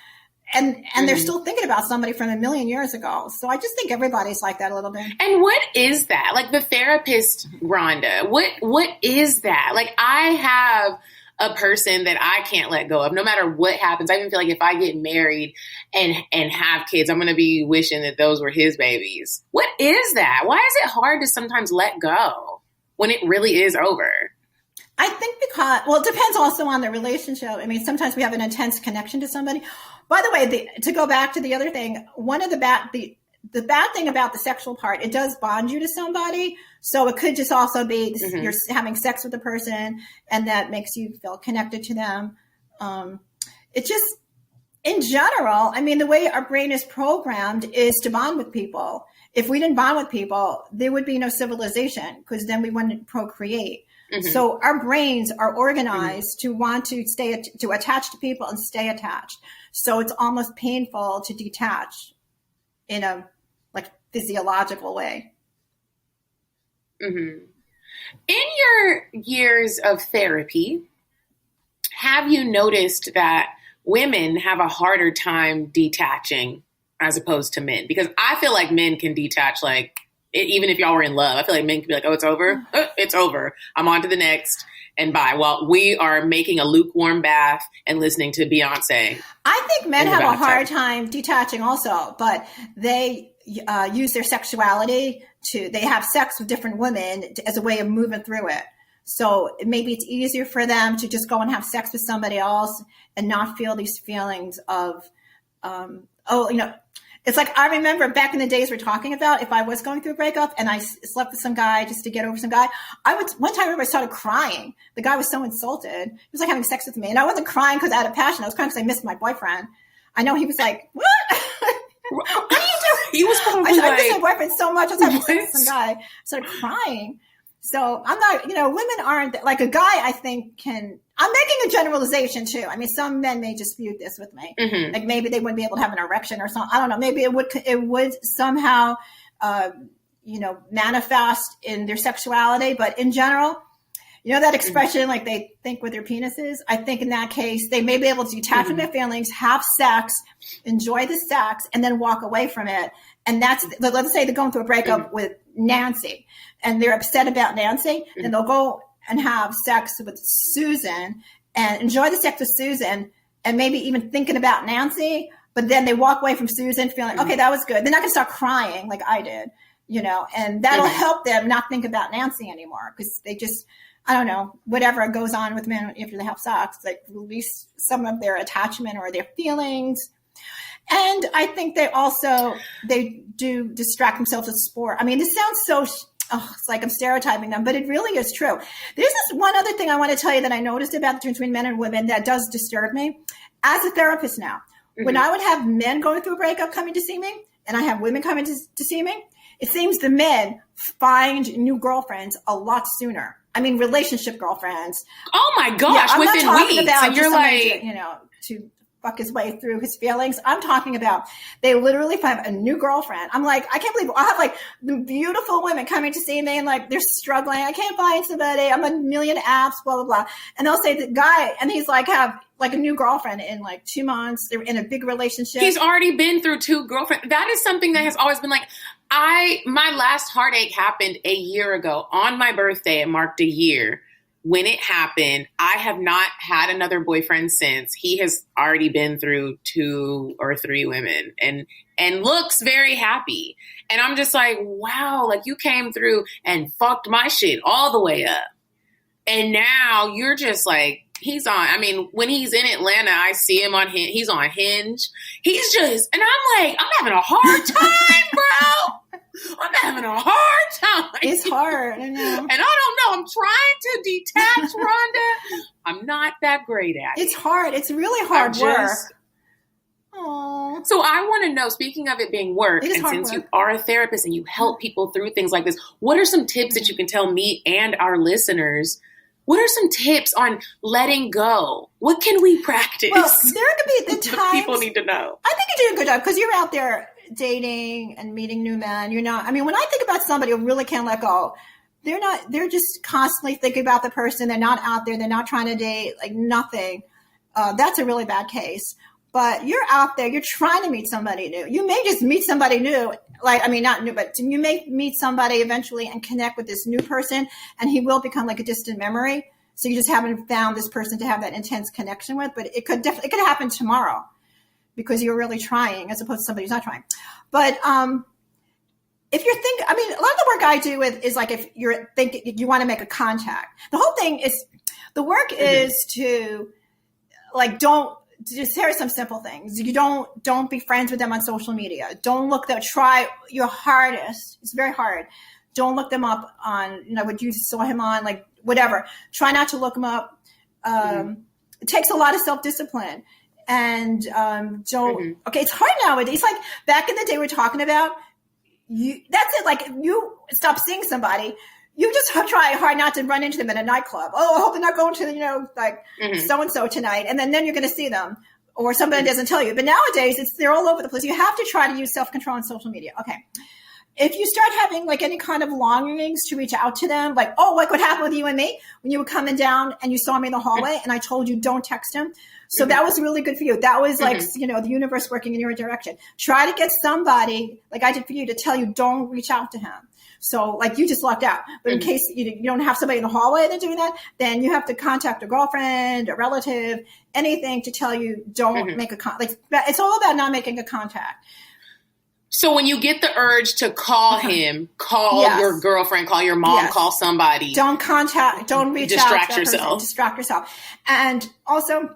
and they're still thinking about somebody from a million years ago. So I just think everybody's like that a little bit. And what is that? Like the therapist, Rhonda, what is that? Like I have a person that I can't let go of no matter what happens. I even feel like if I get married and have kids, I'm going to be wishing that those were his babies. What is that? Why is it hard to sometimes let go when it really is over? I think because, well, it depends also on the relationship. I mean, sometimes we have an intense connection to somebody. By the way, to go back to the other thing, one of the bad thing about the sexual part, it does bond you to somebody. So it could just also be you're having sex with the person and that makes you feel connected to them. It just, in general, I mean, the way our brain is programmed is to bond with people. If we didn't bond with people, there would be no civilization because then we wouldn't procreate. So our brains are organized to want to to attach to people and stay attached. So it's almost painful to detach in a physiological way. In your years of therapy, have you noticed that women have a harder time detaching as opposed to men? Because I feel like men can detach even if y'all were in love. I feel like men can be like, oh, it's over. It's over. I'm on to the next and bye. While we are making a lukewarm bath and listening to Beyonce. I think men have a hard time detaching also, but they use their sexuality they have sex with different women as a way of moving through it. So maybe it's easier for them to just go and have sex with somebody else and not feel these feelings of, it's like, I remember back in the days we're talking about, if I was going through a breakup and I slept with some guy just to get over some guy, one time I remember I started crying. The guy was so insulted. He was like having sex with me. And I wasn't crying because I had a passion. I was crying because I missed my boyfriend. I know he was like, what? What are you doing? He was probably I miss my boyfriend so much. I was having sex with some guy. I started crying. So I'm not, women aren't like a guy, I think I'm making a generalization too. I mean, some men may dispute this with me. Like maybe they wouldn't be able to have an erection or something. I don't know. Maybe it would somehow, manifest in their sexuality. But in general, that expression, like they think with their penises, I think in that case, they may be able to detach from their feelings, have sex, enjoy the sex, and then walk away from it. And let's say they're going through a breakup with Nancy and they're upset about Nancy, then they'll go and have sex with Susan and enjoy the sex with Susan and maybe even thinking about Nancy, but then they walk away from Susan feeling, okay, that was good. They're not going to start crying like I did, and that'll help them not think about Nancy anymore because they just, I don't know, whatever goes on with men after they have sex, like release some of their attachment or their feelings. And I think they do distract themselves with sport. I mean, this sounds so, it's like I'm stereotyping them, but it really is true. There's this one other thing I want to tell you that I noticed about the difference between men and women that does disturb me. As a therapist now, when I would have men going through a breakup coming to see me, and I have women coming to see me, it seems the men find new girlfriends a lot sooner. I mean, relationship girlfriends. Oh my gosh, within weeks. And you're like, to fuck his way through his feelings. I'm talking about they literally find a new girlfriend. I'm like, I can't believe I'll have like the beautiful women coming to see me and like they're struggling. I can't find somebody. I'm a million apps, blah, blah, blah. And they'll say the guy, and he's like have like a new girlfriend in like 2 months. They're in a big relationship. He's already been through 2 girlfriends. That is something that has always been like, my last heartache happened a year ago on my birthday. It marked a year. When it happened, I have not had another boyfriend since. He has already been through 2 or 3 women and looks very happy. And I'm just like, wow, like you came through and fucked my shit all the way up. And now you're just like He's on. I mean, when he's in Atlanta, I see him on Hinge. He's on Hinge. He's just, and I'm like, I'm having a hard time, bro. I'm having a hard time. It's hard. I know. And I don't know. I'm trying to detach, Rhonda. I'm not that great at it. It's hard. It's really hard work. Aww. So I want to know, speaking of it being work, and since you are a therapist and you help people through things like this, what are some tips that you can tell me and our listeners? What are some tips on letting go? What can we practice? Well, there could be the times people need to know. I think you do a good job because you're out there dating and meeting new men. You're not. I mean, when I think about somebody who really can't let go, they're not. They're just constantly thinking about the person. They're not out there. They're not trying to date. Like nothing. That's a really bad case. But you're out there. You're trying to meet somebody new. You may just meet somebody new. Like, I mean, not new, but you may meet somebody eventually and connect with this new person, and he will become like a distant memory. So you just haven't found this person to have that intense connection with. But it could definitely, it could happen tomorrow because you're really trying as opposed to somebody who's not trying. But if you're thinking, I mean, a lot of the work I do with is like if you're thinking you want to make a contact. The whole thing is the work is to like just here are some simple things. You don't be friends with them on social media. Don't look them. Try your hardest. It's very hard. Don't look them up on, what you saw him on, like whatever. Try not to look them up. It takes a lot of self-discipline. And okay, it's hard nowadays. Like back in the day we're talking about, that's it. Like you stop seeing somebody. You just try hard not to run into them in a nightclub. Oh, I hope they're not going to, so-and-so tonight. And then you're going to see them or somebody doesn't tell you. But nowadays they're all over the place. You have to try to use self-control on social media. Okay. If you start having like any kind of longings to reach out to them, like, oh, like what happened with you and me when you were coming down and you saw me in the hallway and I told you don't text him. So that was really good for you. That was like, the universe working in your direction. Try to get somebody like I did for you to tell you don't reach out to him. So like you just locked out. But in case you don't have somebody in the hallway that's doing that, then you have to contact a girlfriend, a relative, anything to tell you don't make a contact. Like it's all about not making a contact. So when you get the urge to call him, call your girlfriend, call your mom, call somebody. Don't reach out. Distract yourself. And also,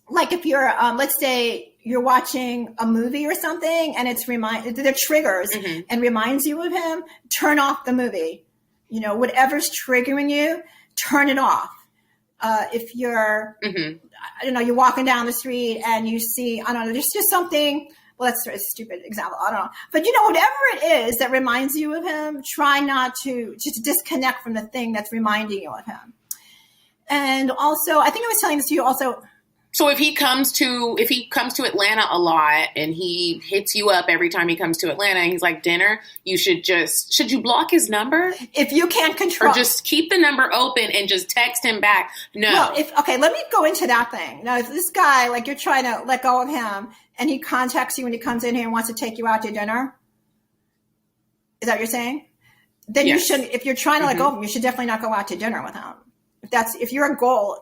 like if you're, let's say you're watching a movie or something and it's the triggers and reminds you of him, turn off the movie. Whatever's triggering you, turn it off. If you're, you're walking down the street and you see, I don't know, there's just something. Well, that's a stupid example. I don't know. But, whatever it is that reminds you of him, try not to just disconnect from the thing that's reminding you of him. And also, I think I was telling this to you also. So if he comes to Atlanta a lot and he hits you up every time he comes to Atlanta and he's like, dinner, should you block his number? If you can't control. Or just keep the number open and just text him back? No. Well, let me go into that thing. Now, if this guy, like you're trying to let go of him and he contacts you when he comes in here and wants to take you out to dinner, is that what you're saying? Then you shouldn't, if you're trying to let go of him, you should definitely not go out to dinner with him. If you're a goal.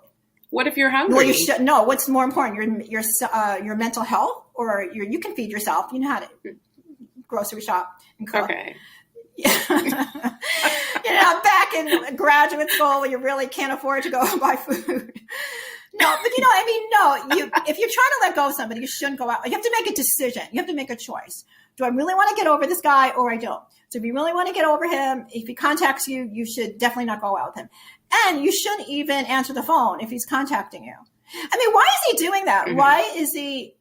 What if you're hungry? Well, you should no. What's more important, your mental health, or you can feed yourself. You know how to grocery shop and cook. Okay. Back in graduate school where you really can't afford to go buy food. No, but if you're trying to let go of somebody, you shouldn't go out. You have to make a decision. You have to make a choice. Do I really want to get over this guy or I don't? So if you really want to get over him, if he contacts you, you should definitely not go out with him. And you shouldn't even answer the phone if he's contacting you. I mean, why is he doing that? Why is he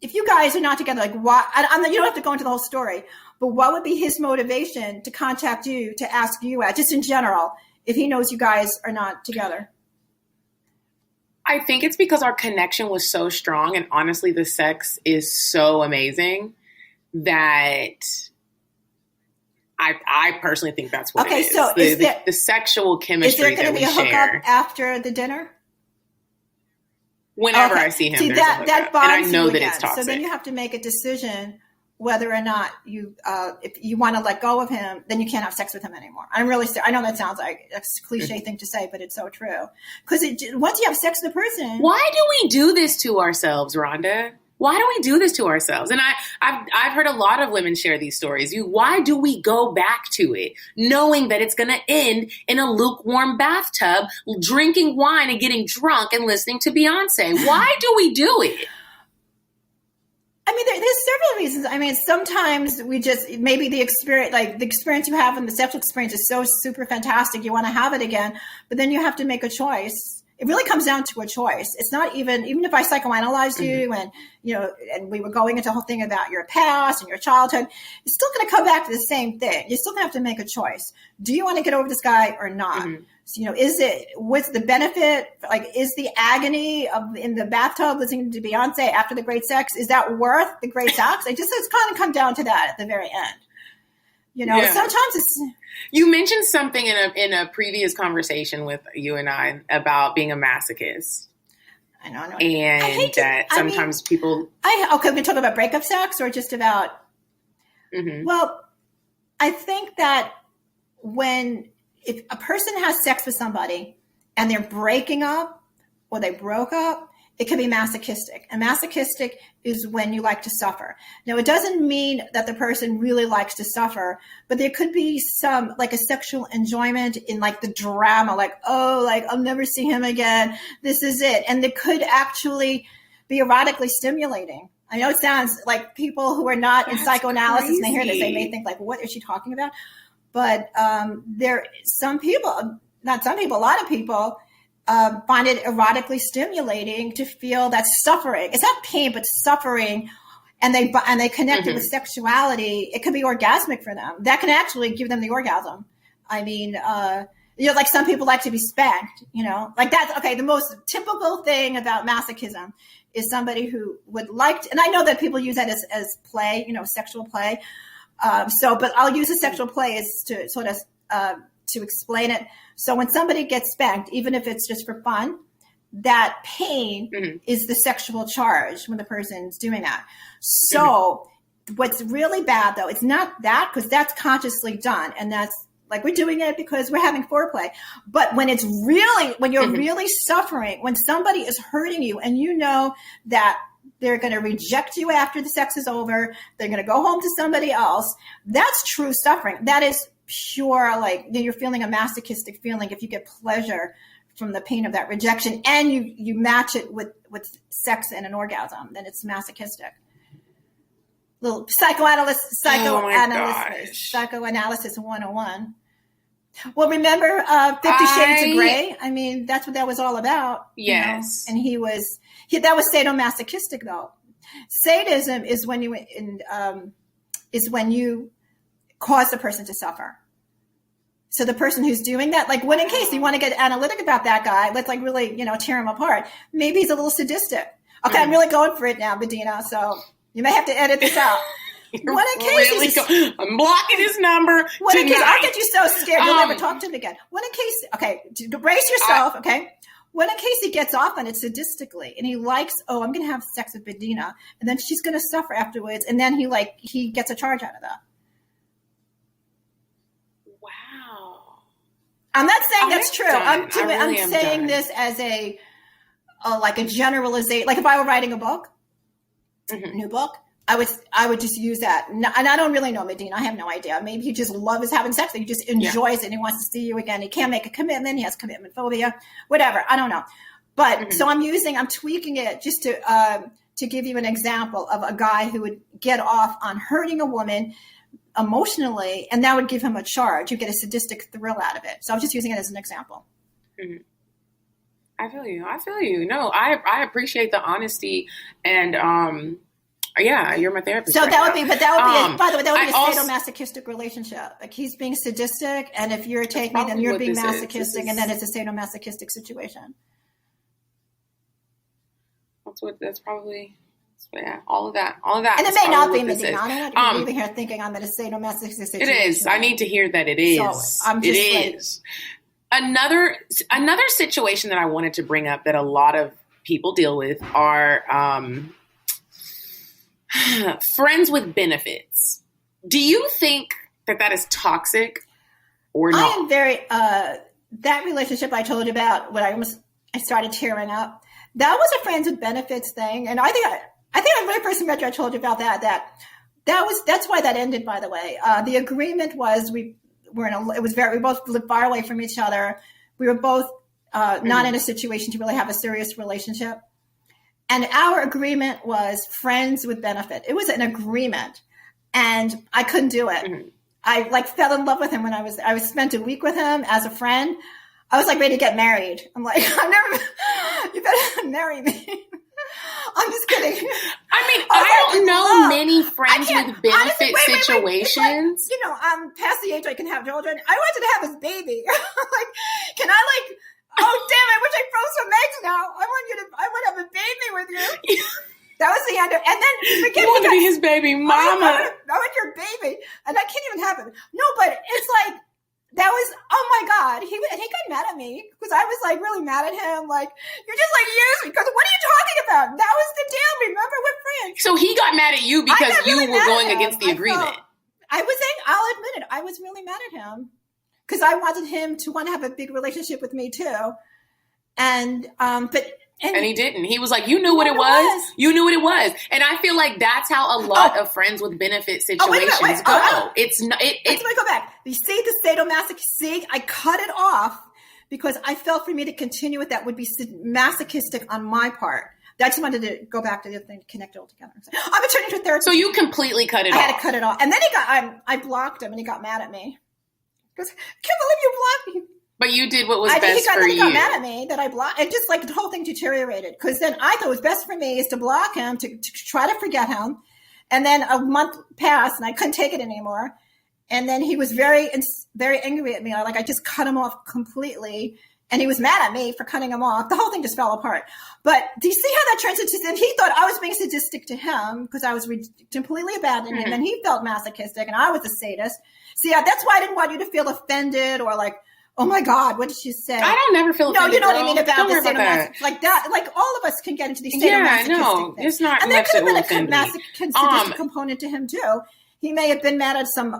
if you guys are not together, like why? You don't have to go into the whole story, but what would be his motivation to contact you to ask you out, just in general, if he knows you guys are not together? I think it's because our connection was so strong, and honestly, the sex is so amazing that I personally think that's what it is. So the sexual chemistry that we share. Is there going to be a hookup after the dinner? Whenever I see him, there's a hookup. And I know that it's toxic. So then you have to make a decision whether or not if you want to let go of him, then you can't have sex with him anymore. I know that sounds like a cliche thing to say, but it's so true. Because once you have sex with a person. Why do we do this to ourselves, Rhonda? Why do we do this to ourselves? And I've heard a lot of women share these stories. Why do we go back to it knowing that it's going to end in a lukewarm bathtub, drinking wine and getting drunk and listening to Beyonce? Why do we do it? I mean, there's several reasons. I mean, sometimes we just, maybe the experience you have and the sexual experience is so super fantastic. You want to have it again, but then you have to make a choice. It really comes down to a choice. It's not even if I psychoanalyzed you and, and we were going into a whole thing about your past and your childhood, it's still going to come back to the same thing. You're still going to have to make a choice. Do you want to get over this guy or not? Mm-hmm. So, what's the benefit? Like, is the agony in the bathtub listening to Beyonce after the great sex, is that worth the great sex? It's kind of come down to that at the very end. Sometimes it's. You mentioned something in a previous conversation with you and I about being a masochist. I know. And that sometimes people. Okay, we talk about breakup sex or just about. Mm-hmm. Well, I think that if a person has sex with somebody and they're breaking up or they broke up, it can be masochistic. And masochistic is when you like to suffer. Now, it doesn't mean that the person really likes to suffer, but there could be some, like, a sexual enjoyment in, like, the drama, like, I'll never see him again. This is it. And it could actually be erotically stimulating. I know it sounds like people who are not in psychoanalysis, and they hear this, they may think, like, what is she talking about? But a lot of people find it erotically stimulating to feel that suffering. It's not pain, but suffering, and they connect it with sexuality. It could be orgasmic for them. That can actually give them the orgasm. I mean, like some people like to be spanked. Like that's okay. The most typical thing about masochism is somebody who would like to, and I know that people use that as play, sexual play. But I'll use a sexual play as to sort of to explain it. So when somebody gets spanked, even if it's just for fun, that pain is the sexual charge when the person's doing that. So what's really bad, though, it's not that, because that's consciously done. And that's like, we're doing it because we're having foreplay. But when you're really suffering, when somebody is hurting you and you know that they're going to reject you after the sex is over, they're going to go home to somebody else, that's true suffering. That is pure, like, you're feeling a masochistic feeling if you get pleasure from the pain of that rejection and you match it with sex and an orgasm, then it's masochistic. Little psychoanalysis 101. Well, remember 50 Shades of Grey? I mean, that's what that was all about. Yes. And that was sadomasochistic, though. Sadism is when you cause the person to suffer. So the person who's doing that, like, when in case you want to get analytic about that guy, let's like really, tear him apart. Maybe he's a little sadistic. Okay, I'm really going for it now, Medinah. So you may have to edit this out. What in case I'm blocking his number. What in case I'll get you so scared you'll never talk to him again. What in case? Okay, brace yourself. Okay. What in case he gets off on it sadistically and he likes, I'm going to have sex with Medinah, and then she's going to suffer afterwards, and then he gets a charge out of that. Wow. I'm not saying that's true. I'm saying this as a generalization. Like if I were writing a book, new book, I would just use that. And I don't really know Medinah. I have no idea. Maybe he just loves having sex. He just enjoys it and he wants to see you again. He can't make a commitment. He has commitment phobia, whatever. I don't know. But so I'm tweaking it just to give you an example of a guy who would get off on hurting a woman emotionally, and that would give him a charge. You get a sadistic thrill out of it. So I'm just using it as an example. Mm-hmm. I feel you. No, I appreciate the honesty, and you're my therapist. So right that would be, by the way, that would be a also, sadomasochistic relationship. Like he's being sadistic, and if you're taking me, then you're being masochistic, and then it's a sadomasochistic situation. All of that. And it may not be Medinah. I don't want to be leaving here thinking I'm in a sadomasochistic situation. It is. I need to hear that it is. So I'm just is. Another situation that I wanted to bring up that a lot of people deal with are friends with benefits. Do you think that is toxic or not? I am very that relationship I told you about when I started tearing up. That was a friends with benefits thing, and I think I think when I first met you, I told you about that's why that ended, by the way. The agreement was we both lived far away from each other. We were both not in a situation to really have a serious relationship. And our agreement was friends with benefit. It was an agreement, and I couldn't do it. Mm-hmm. I fell in love with him when I spent a week with him as a friend. I was ready to get married. I'm like, you better marry me. I'm just kidding. I don't know many friends with benefit situations. Past the age I can have children. I wanted to have his baby. Can I oh damn, I wish I froze some eggs now. I want to have a baby with you. That was the end of, and then you want to be his baby mama. I want your baby. And that can't even happen. No, but it's that was, oh my God. He got mad at me because I was really mad at him. You're just use me. Because what are you talking about? That was the deal. Remember, we're friends. So he got mad at you because you were going against the agreement. I'll admit it. I was really mad at him because I wanted him to want to have a big relationship with me too. And he didn't. He was like, you knew what it was. You knew what it was. And I feel like that's how a lot of friends with benefit situations go. It's not. Let me go back. You see the sadomasochism? See, I cut it off because I felt for me to continue with that would be masochistic on my part. I just wanted to go back to the other thing to connect it all together. I'm turning to a therapist. So you completely cut it off. I had to cut it off. And then I blocked him and he got mad at me. He goes, I can't believe you blocked me. But you did what was best for you. He got mad at me that I blocked. And just the whole thing deteriorated. Because then I thought it was best for me is to block him, to try to forget him. And then a month passed and I couldn't take it anymore. And then he was very, very angry at me. I just cut him off completely. And he was mad at me for cutting him off. The whole thing just fell apart. But do you see how that turns into, and he thought I was being sadistic to him because I was completely abandoning him. And he felt masochistic and I was a sadist. See, that's why I didn't want you to feel offended or oh my God, what did she say? I don't never feel offended. No, you know what I mean about don't the sadomasochistic. that. All of us can get into these sadomasochistic things. It's not. And there could have been a masochistic component to him too. He may have been mad at some,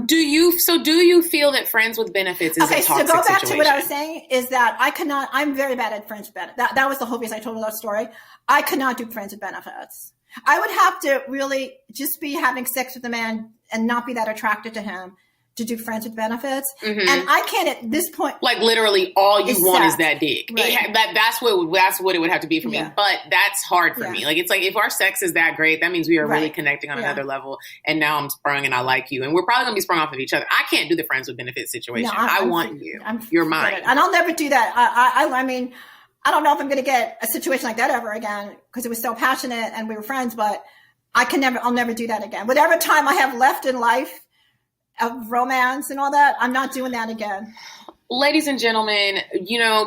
Do you feel that friends with benefits is a toxic situation? So go back to what I was saying is that I'm very bad at friends with benefits. That was the whole reason I told you that story. I could not do friends with benefits. I would have to really just be having sex with a man and not be that attracted to him to do friends with benefits. Mm-hmm. And I can't at this point. Literally all you want is that dick. Right. That's what it would have to be for me. But that's hard for me. It's if our sex is that great, that means we are really connecting on another level. And now I'm sprung and I like you. And we're probably going to be sprung off of each other. I can't do the friends with benefits situation. No, I want you. You're mine. And I'll never do that. I mean, I don't know if I'm going to get a situation like that ever again because it was so passionate and we were friends, but I'll never do that again. Whatever time I have left in life, of romance and all that, I'm not doing that again. Ladies and gentlemen,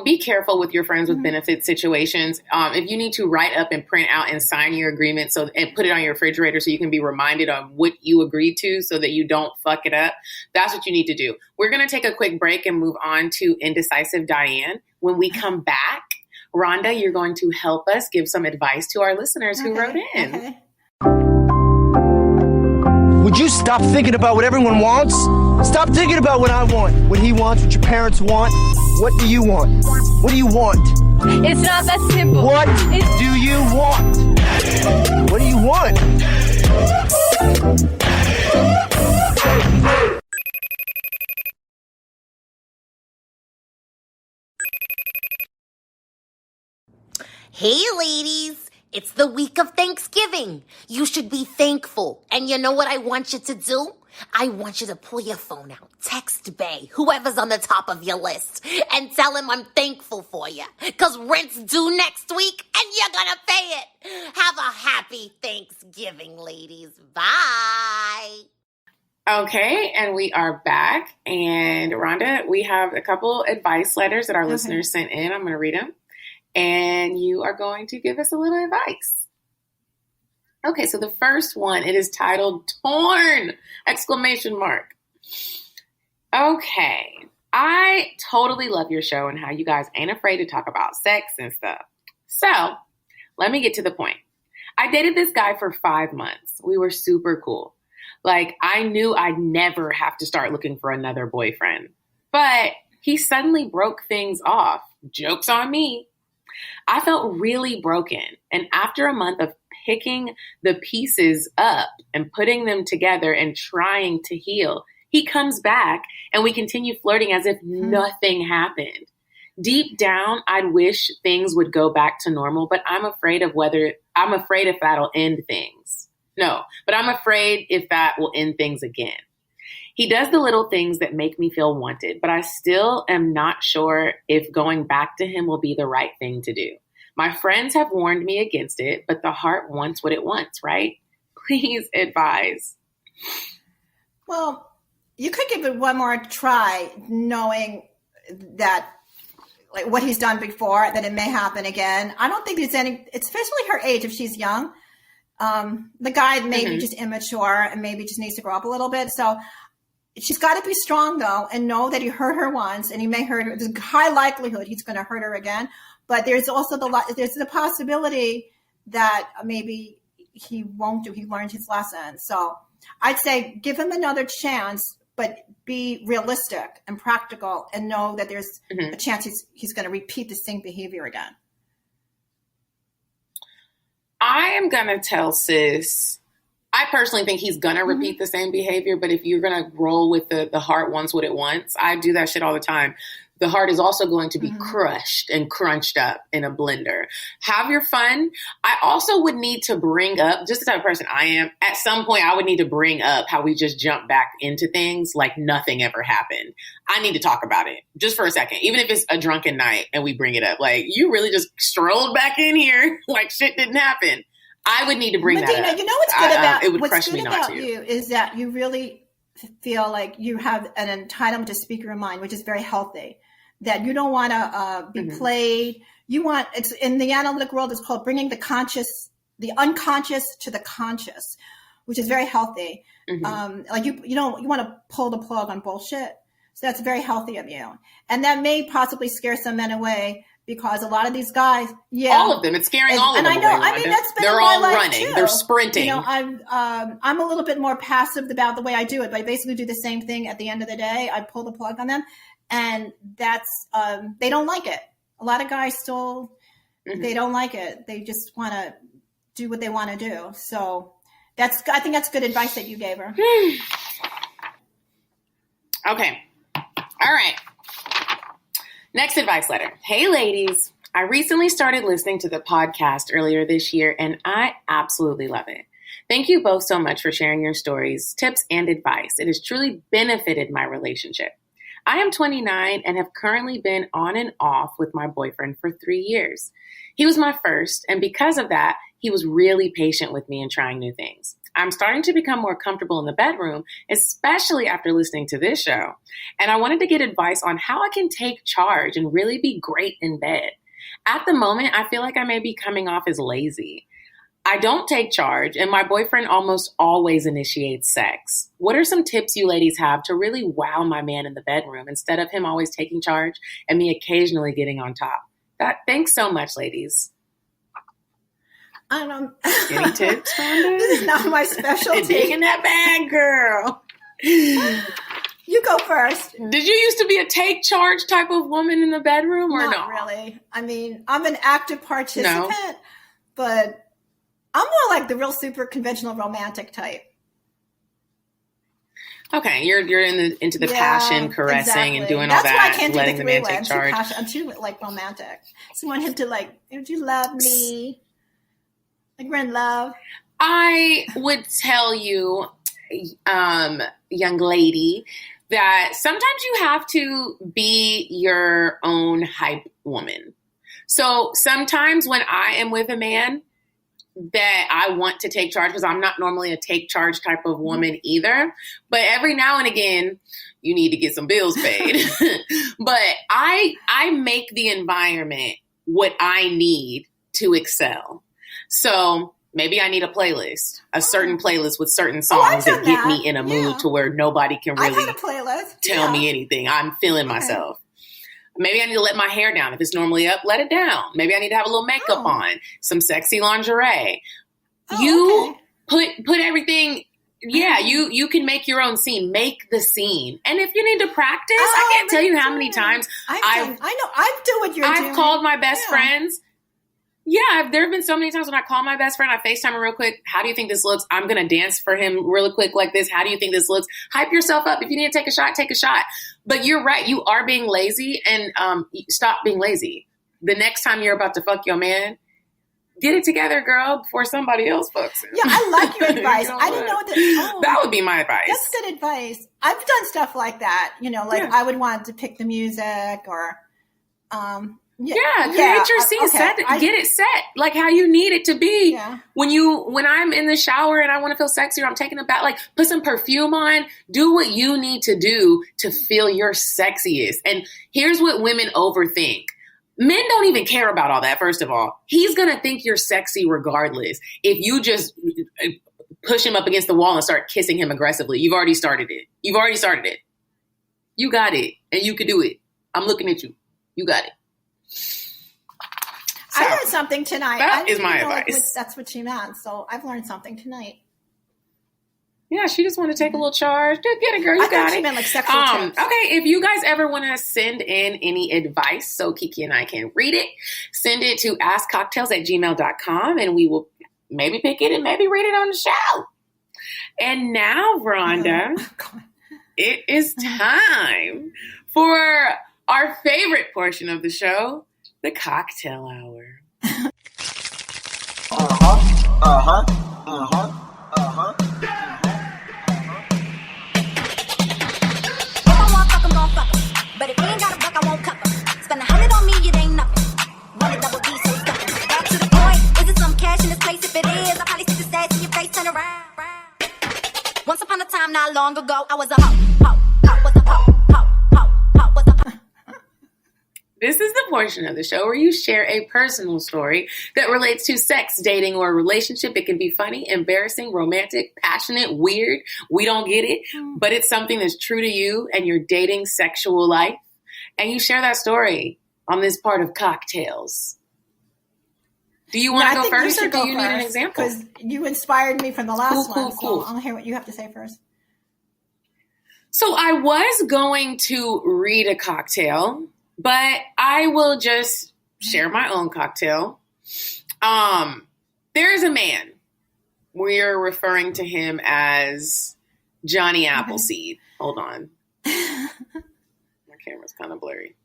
be careful with your friends with benefit situations. If you need to write up and print out and sign your agreement and put it on your refrigerator so you can be reminded of what you agreed to so that you don't fuck it up, that's what you need to do. We're going to take a quick break and move on to Indecisive Diane. When we come back, Rhonda, you're going to help us give some advice to our listeners who wrote in. Okay. Would you stop thinking about what everyone wants? Stop thinking about what I want, what he wants, what your parents want. What do you want? What do you want? It's not that simple. What do you want? What do you want? Hey, ladies. It's the week of Thanksgiving. You should be thankful. And you know what I want you to do? I want you to pull your phone out, text Bay, whoever's on the top of your list, and tell him I'm thankful for you. Because rent's due next week, and you're going to pay it. Have a happy Thanksgiving, ladies. Bye. Okay, and we are back. And Rhonda, we have a couple advice letters that our listeners sent in. I'm going to read them. And you are going to give us a little advice. Okay, so the first one, it is titled Torn! ! Okay, I totally love your show and how you guys ain't afraid to talk about sex and stuff. So, let me get to the point. I dated this guy for 5 months. We were super cool. I knew I'd never have to start looking for another boyfriend. But he suddenly broke things off. Joke's on me. I felt really broken. And after a month of picking the pieces up and putting them together and trying to heal, he comes back and we continue flirting as if nothing happened. Deep down, I'd wish things would go back to normal, but I'm afraid if that'll end things. No, but I'm afraid if that will end things again. He does the little things that make me feel wanted, but I still am not sure if going back to him will be the right thing to do. My friends have warned me against it, but the heart wants what it wants, right? Please advise. Well, you could give it one more try, knowing that like what he's done before, that it may happen again. I don't think there's any, especially her age, if she's young. The guy may be just immature and maybe just needs to grow up a little bit. So she's got to be strong, though, and know that he hurt her once, and he may hurt her. There's a high likelihood he's going to hurt her again. But there's also the possibility that maybe he won't do. He learned his lesson. So I'd say give him another chance, but be realistic and practical, and know that there's a chance he's going to repeat the same behavior again. I am going to tell sis, I personally think he's going to repeat the same behavior, but if you're going to roll with the heart wants what it wants, I do that shit all the time. The heart is also going to be crushed and crunched up in a blender. Have your fun. I also would need to bring up, just the type of person I am, at some point I would need to bring up how we just jump back into things like nothing ever happened. I need to talk about it just for a second, even if it's a drunken night and we bring it up. Like, you really just strolled back in here like shit didn't happen. I would need to bring Medinah, that up. You know what's good about it would what's crush good me not about to. you is that you really feel like you have an entitlement to speak your mind, which is very healthy. That you don't want to be played. You want, it's in the analytic world, it's called bringing the unconscious to the conscious, which is very healthy. Like you want to pull the plug on bullshit. So that's very healthy of you. And that may possibly scare some men away, because a lot of these guys, all of them, it's scaring all of them. And I know, away, I mean, that's been they're in my all life running, too. they're sprinting. You know, I'm a little bit more passive about the way I do it, but I basically do the same thing at the end of the day. I pull the plug on them, and that's they don't like it. A lot of guys still they don't like it. They just want to do what they want to do. So I think that's good advice that you gave her. Okay. All right. Next advice letter. Hey, ladies. I recently started listening to the podcast earlier this year, and I absolutely love it. Thank you both so much for sharing your stories, tips, and advice. It has truly benefited my relationship. I am 29 and have currently been on and off with my boyfriend for 3 years. He was my first, and because of that, he was really patient with me in trying new things. I'm starting to become more comfortable in the bedroom, especially after listening to this show. And I wanted to get advice on how I can take charge and really be great in bed. At the moment, I feel like I may be coming off as lazy. I don't take charge, and my boyfriend almost always initiates sex. What are some tips you ladies have to really wow my man in the bedroom instead of him always taking charge and me occasionally getting on top? Thanks so much, ladies. Any tips, Rhonda? This is not my specialty. Digging that bag, girl. You go first. Did you used to be a take charge type of woman in the bedroom, or Not really. I mean, I'm an active participant, but I'm more like the real super conventional romantic type. Okay, you're into the passion, caressing, and doing That's all that. Why I can't letting do the man three-way. take charge. I'm too like romantic. So I want him to like, would you love me? Like we're in love. I would tell you, young lady, that sometimes you have to be your own hype woman. So sometimes when I am with a man that I want to take charge, because I'm not normally a take charge type of woman either, but every now and again, you need to get some bills paid. But I make the environment what I need to excel. So maybe I need a playlist, a certain playlist with certain songs that get me in a mood to where nobody can really tell me anything. I'm feeling myself. Maybe I need to let my hair down. If it's normally up, let it down. Maybe I need to have a little makeup on, some sexy lingerie. Put everything. Yeah, you can make your own scene. Make the scene. And if you need to practice, I can't tell you how many times I know. I do what you're doing. I've called my best friends. Yeah, there have been so many times when I call my best friend, I FaceTime her real quick. How do you think this looks? I'm going to dance for him really quick like this. How do you think this looks? Hype yourself up. If you need to take a shot, take a shot. But you're right. You are being lazy, and stop being lazy. The next time you're about to fuck your man, get it together, girl, before somebody else fucks him. Yeah, I like your advice. You know I didn't know what that would be my advice. That's good advice. I've done stuff like that. I would want to pick the music or create your scene. Okay. Get it set like how you need it to be. Yeah. When I'm in the shower and I want to feel sexy or I'm taking a bath, like put some perfume on, do what you need to do to feel your sexiest. And here's what women overthink. Men don't even care about all that, first of all. He's going to think you're sexy regardless. If you just push him up against the wall and start kissing him aggressively, you've already started it. You got it. And you can do it. I'm looking at you. You got it. So, I learned something tonight. That is my advice. That's what she meant. So I've learned something tonight. Yeah, she just want to take a little charge. Get it, girl. You got it. She meant like sexual tips. Okay, if you guys ever want to send in any advice so Kiki and I can read it, send it to askcocktails@gmail.com and we will maybe pick it and maybe read it on the show. And now, Rhonda, it is time for our favorite portion of the show, the cocktail hour. But if you ain't got a buck, I won't cover. Spend 100 on me, it ain't nothing. Run a double D, so stuck. Back to the point. Is it some cash in this place? If it is, I'll probably stick the stats in your face, turn around. Once upon a time, not long ago, I was a hoe, was a hoe, was a hoe. This is the portion of the show where you share a personal story that relates to sex, dating, or a relationship. It can be funny, embarrassing, romantic, passionate, weird. We don't get it, but it's something that's true to you and your dating sexual life. And you share that story on this part of Cocktails. Do you want to go first, or do you need an example? Because you inspired me from the last one. Cool. So I'll hear what you have to say first. So I was going to read a cocktail, but I will just share my own cocktail. There is a man. We're referring to him as Johnny Appleseed. Hold on. My camera's kind of blurry.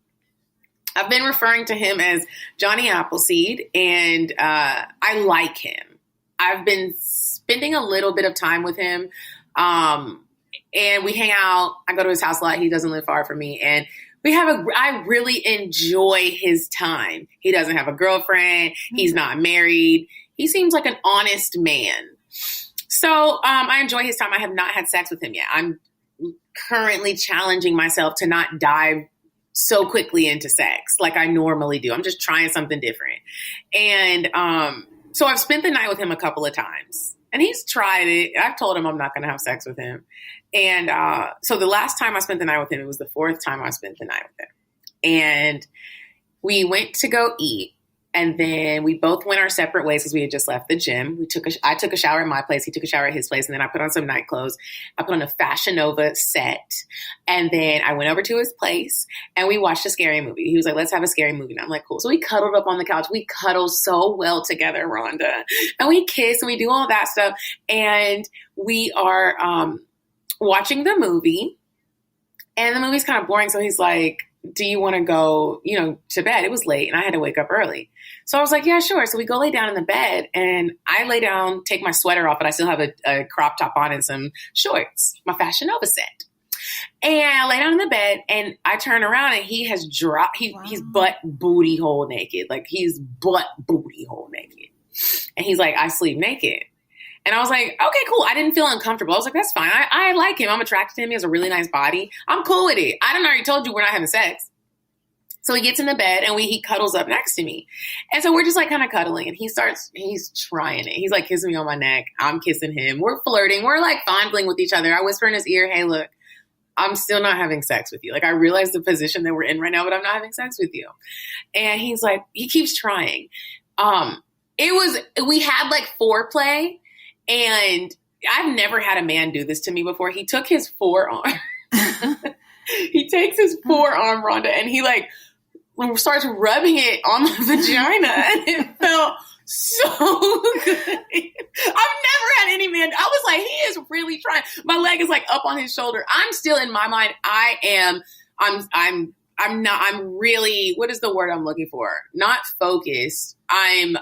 I've been referring to him as Johnny Appleseed, and I like him. I've been spending a little bit of time with him, and we hang out. I go to his house a lot. He doesn't live far from me, and I really enjoy his time. He doesn't have a girlfriend. He's not married. He seems like an honest man. So I enjoy his time. I have not had sex with him yet. I'm currently challenging myself to not dive so quickly into sex like I normally do. I'm just trying something different. And so I've spent the night with him a couple of times. And he's tried it. I've told him I'm not going to have sex with him. And so the last time I spent the night with him, it was the fourth time I spent the night with him. And we went to go eat. And then we both went our separate ways because we had just left the gym. I took a shower at my place. He took a shower at his place. And then I put on some night clothes. I put on a Fashion Nova set. And then I went over to his place and we watched a scary movie. He was like, let's have a scary movie. And I'm like, cool. So we cuddled up on the couch. We cuddle so well together, Rhonda. And we kiss and we do all that stuff. And we are watching the movie. And the movie's kind of boring. So he's like, do you want to go, to bed? It was late and I had to wake up early. So I was like, yeah, sure. So we go lay down in the bed and I lay down, take my sweater off, but I still have a crop top on and some shorts, my Fashion Nova set. And I lay down in the bed and I turn around and he has dropped, he's butt booty hole naked. Like he's butt booty hole naked. And he's like, I sleep naked. And I was like, okay, cool. I didn't feel uncomfortable. I was like, that's fine. I like him. I'm attracted to him. He has a really nice body. I'm cool with it. I done already told you we're not having sex. So he gets in the bed and he cuddles up next to me. And so we're just like kind of cuddling and he's trying it. He's like kissing me on my neck. I'm kissing him. We're flirting. We're like fondling with each other. I whisper in his ear, hey, look, I'm still not having sex with you. Like I realize the position that we're in right now, but I'm not having sex with you. And he's like, he keeps trying. We had like foreplay. And I've never had a man do this to me before. He took his forearm. He takes his forearm, Rhonda, and he like starts rubbing it on my vagina, and it felt so good. I've never had any man. I was like, he is really trying. My leg is like up on his shoulder. I'm still in my mind. I'm really, what is the word I'm looking for? Not focused. I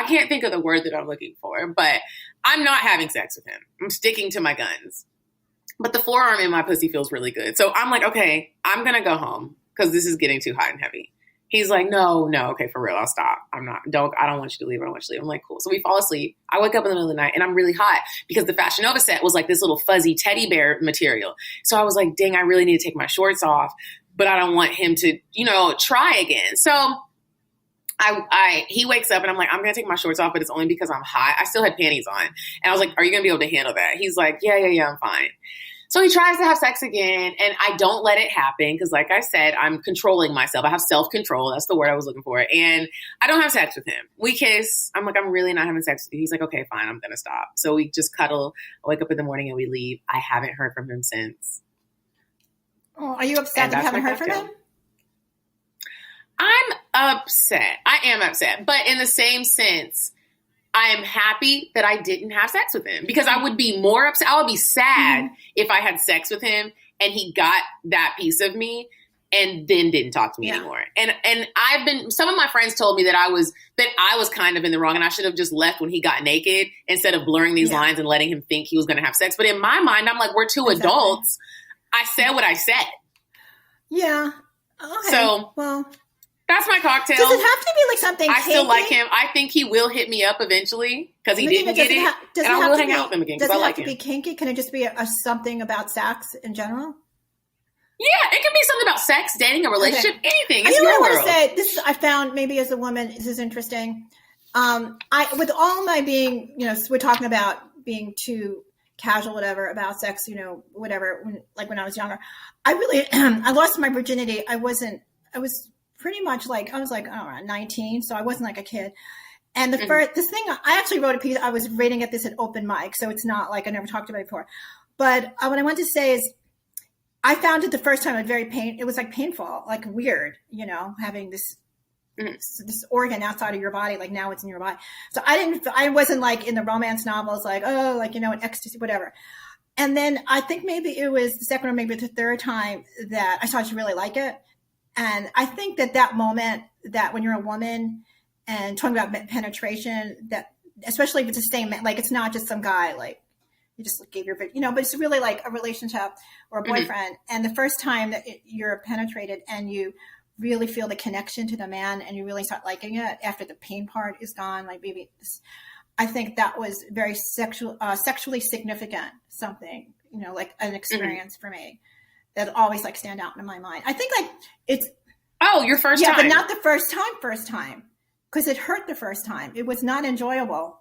can't think of the word that I'm looking for, but I'm not having sex with him. I'm sticking to my guns. But the forearm in my pussy feels really good. So I'm like, okay, I'm going to go home because this is getting too hot and heavy. He's like, no, okay, for real, I'll stop. I don't want you to leave. I don't want you to leave. I'm like, cool. So we fall asleep. I wake up in the middle of the night and I'm really hot because the Fashion Nova set was like this little fuzzy teddy bear material. So I was like, dang, I really need to take my shorts off, but I don't want him to, try again. So he wakes up and I'm like, I'm going to take my shorts off, but it's only because I'm hot. I still had panties on. And I was like, are you going to be able to handle that? He's like, yeah, I'm fine. So he tries to have sex again, and I don't let it happen because, like I said, I'm controlling myself. I have self-control. That's the word I was looking for. And I don't have sex with him. We kiss. I'm like, I'm really not having sex with you. He's like, okay, fine, I'm going to stop. So we just cuddle. I wake up in the morning and we leave. I haven't heard from him since. Oh, are you upset that you haven't heard from him? I'm upset. I am upset. But in the same sense, I am happy that I didn't have sex with him because I would be more upset. I would be sad if I had sex with him and he got that piece of me and then didn't talk to me anymore. And some of my friends told me that I was kind of in the wrong and I should have just left when he got naked instead of blurring these lines and letting him think he was going to have sex. But in my mind, I'm like, we're two adults. I said what I said. Yeah. Okay. So, well, that's my cocktail. Does it have to be like something I still like him. I think he will hit me up eventually because he didn't get it. And I will hang out with him again because I like him. Does it have to be kinky? Can it just be something about sex in general? Yeah, it can be something about sex, dating, a relationship, anything. It's your world. I want to say, this is, I found maybe as a woman, this is interesting. With all my being, we're talking about being too casual, whatever, about sex, whatever, when I was younger, I really, I lost my virginity. I was pretty much like, I was like, I don't know, 19. So I wasn't like a kid. And this thing, I actually wrote a piece. I was reading at this at open mic. So it's not like I never talked about it before. But what I want to say is I found it the first time it was like painful, like weird, having this organ outside of your body, like now it's in your body. So I wasn't like in the romance novels, like, oh, like, in ecstasy, whatever. And then I think maybe it was the second or maybe the third time that I started to really like it. And I think that moment that when you're a woman and talking about penetration, that especially if it's the same, like it's not just some guy, like you just gave your, but it's really like a relationship or a boyfriend. And the first time that you're penetrated and you really feel the connection to the man and you really start liking it after the pain part is gone, like maybe I think that was very sexually significant, something, like an experience for me. That always like stand out in my mind. I think like it's your first time, but not the first time because it hurt the first time. It was not enjoyable.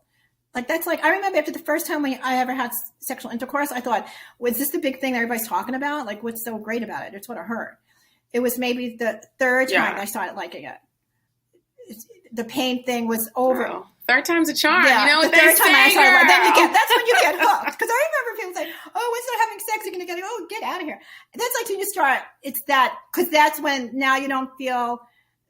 Like that's like I remember after the first time when I ever had sexual intercourse, I thought, was this the big thing that everybody's talking about? Like what's so great about it? It's what it hurt. It was maybe the third time I started liking it. The pain thing was over. Oh. Third time's a charm. Yeah, you know what the third time I started, that's when you get hooked. Because I remember people saying, "Oh, once they're having sex, you're gonna get get out of here." And that's like when you start. It's that because that's when now you don't feel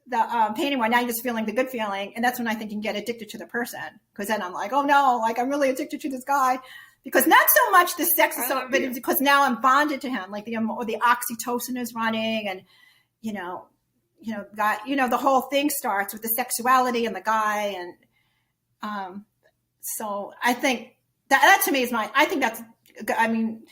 the pain anymore. Now you're just feeling the good feeling, and that's when I think you can get addicted to the person. Because then I'm like, "Oh no, like I'm really addicted to this guy." Because not so much the sex is so, but it's because now I'm bonded to him. Like the oxytocin is running, and the whole thing starts with the sexuality and the guy and. So I think that to me is I think that's, I mean,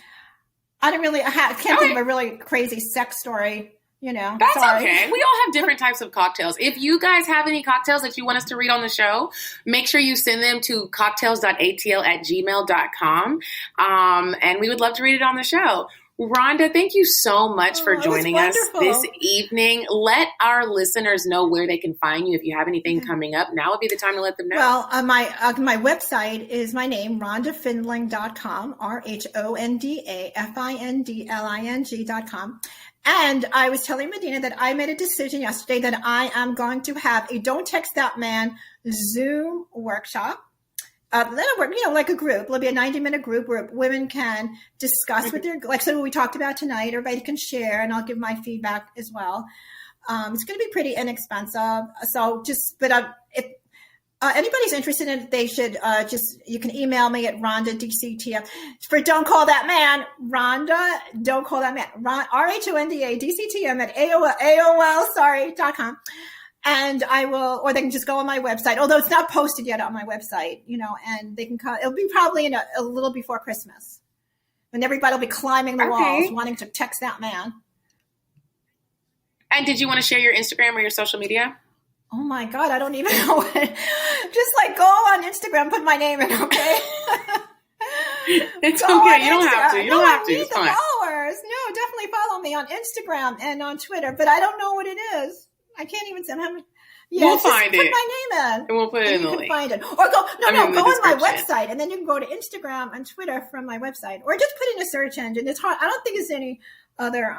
I can't think of a really crazy sex story, That's okay. We all have different types of cocktails. If you guys have any cocktails that you want us to read on the show, make sure you send them to cocktails.atl@gmail.com. And we would love to read it on the show. Rhonda, thank you so much for joining us this evening. Let our listeners know where they can find you. If you have anything coming up, now would be the time to let them know. Well, my website is my name, RhondaFindling.com, RHONDAFINDLING.com. And I was telling Medinah that I made a decision yesterday that I am going to have a Don't Text That Man Zoom workshop. that'll work, like a group. It'll be a 90-minute group where women can discuss what they're, like what we talked about tonight. Everybody can share, and I'll give my feedback as well. It's going to be pretty inexpensive. So if anybody's interested in it, they should you can email me at Rhonda DCTM for Don't Call That Man. Rhonda, Don't Call That Man. RHONDA DCTM at AOL.com. And I will, or they can just go on my website, although it's not posted yet on my website, and they can call. It'll be probably a little before Christmas when everybody will be climbing the walls wanting to text that man. And did you want to share your Instagram or your social media? Oh my God, I don't even know what. Just go on Instagram, put my name in, okay? It's okay. You don't have to. You don't have to. It's fine. Followers. No, definitely follow me on Instagram and on Twitter, but I don't know what it is. I can't even say how many. Yeah, we'll find it. Put my name in. And we'll put it in the link. You can find it. Or go on my website, and then you can go to Instagram and Twitter from my website. Or just put in a search engine. It's hard. I don't think there's any other.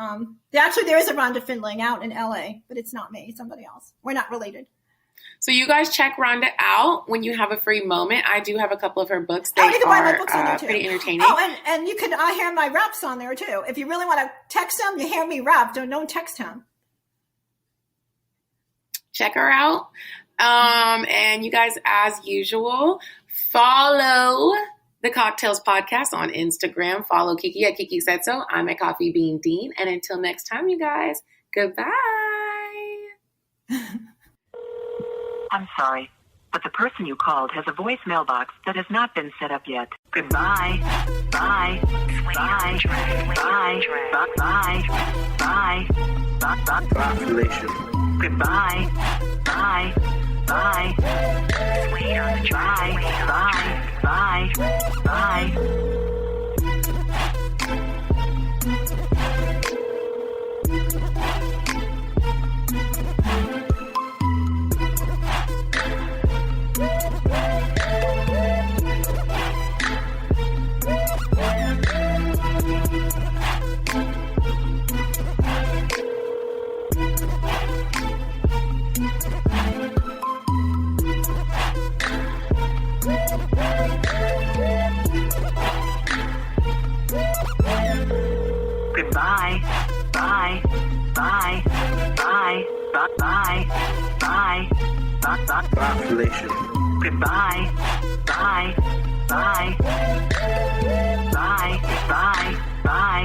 Actually, there is a Rhonda Findling out in LA, but it's not me. It's somebody else. We're not related. So you guys check Rhonda out when you have a free moment. I do have a couple of her books. You can buy my books on there too. Pretty entertaining. Oh, and you can hear my raps on there too. If you really want to text them, you hear me rap. Don't text him. Check her out. And you guys, as usual, follow the Cocktails Podcast on Instagram. Follow Kiki at Kiki Said So. I'm at Coffee Bean Dean. And until next time, you guys, goodbye. I'm sorry, but the person you called has a voicemail box that has not been set up yet. Goodbye. Bye. Bye. Bye. Bye. Bye. Population. Goodbye. Bye. Bye. Wait on the track. Bye. Bye. Bye. Goodbye. Bye. Bye. Bye. Bye. Bye. Bye. Population. Goodbye. Bye. Bye. Bye. Bye. Bye.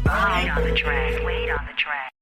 Bye. Wait on the track. Wait on the track.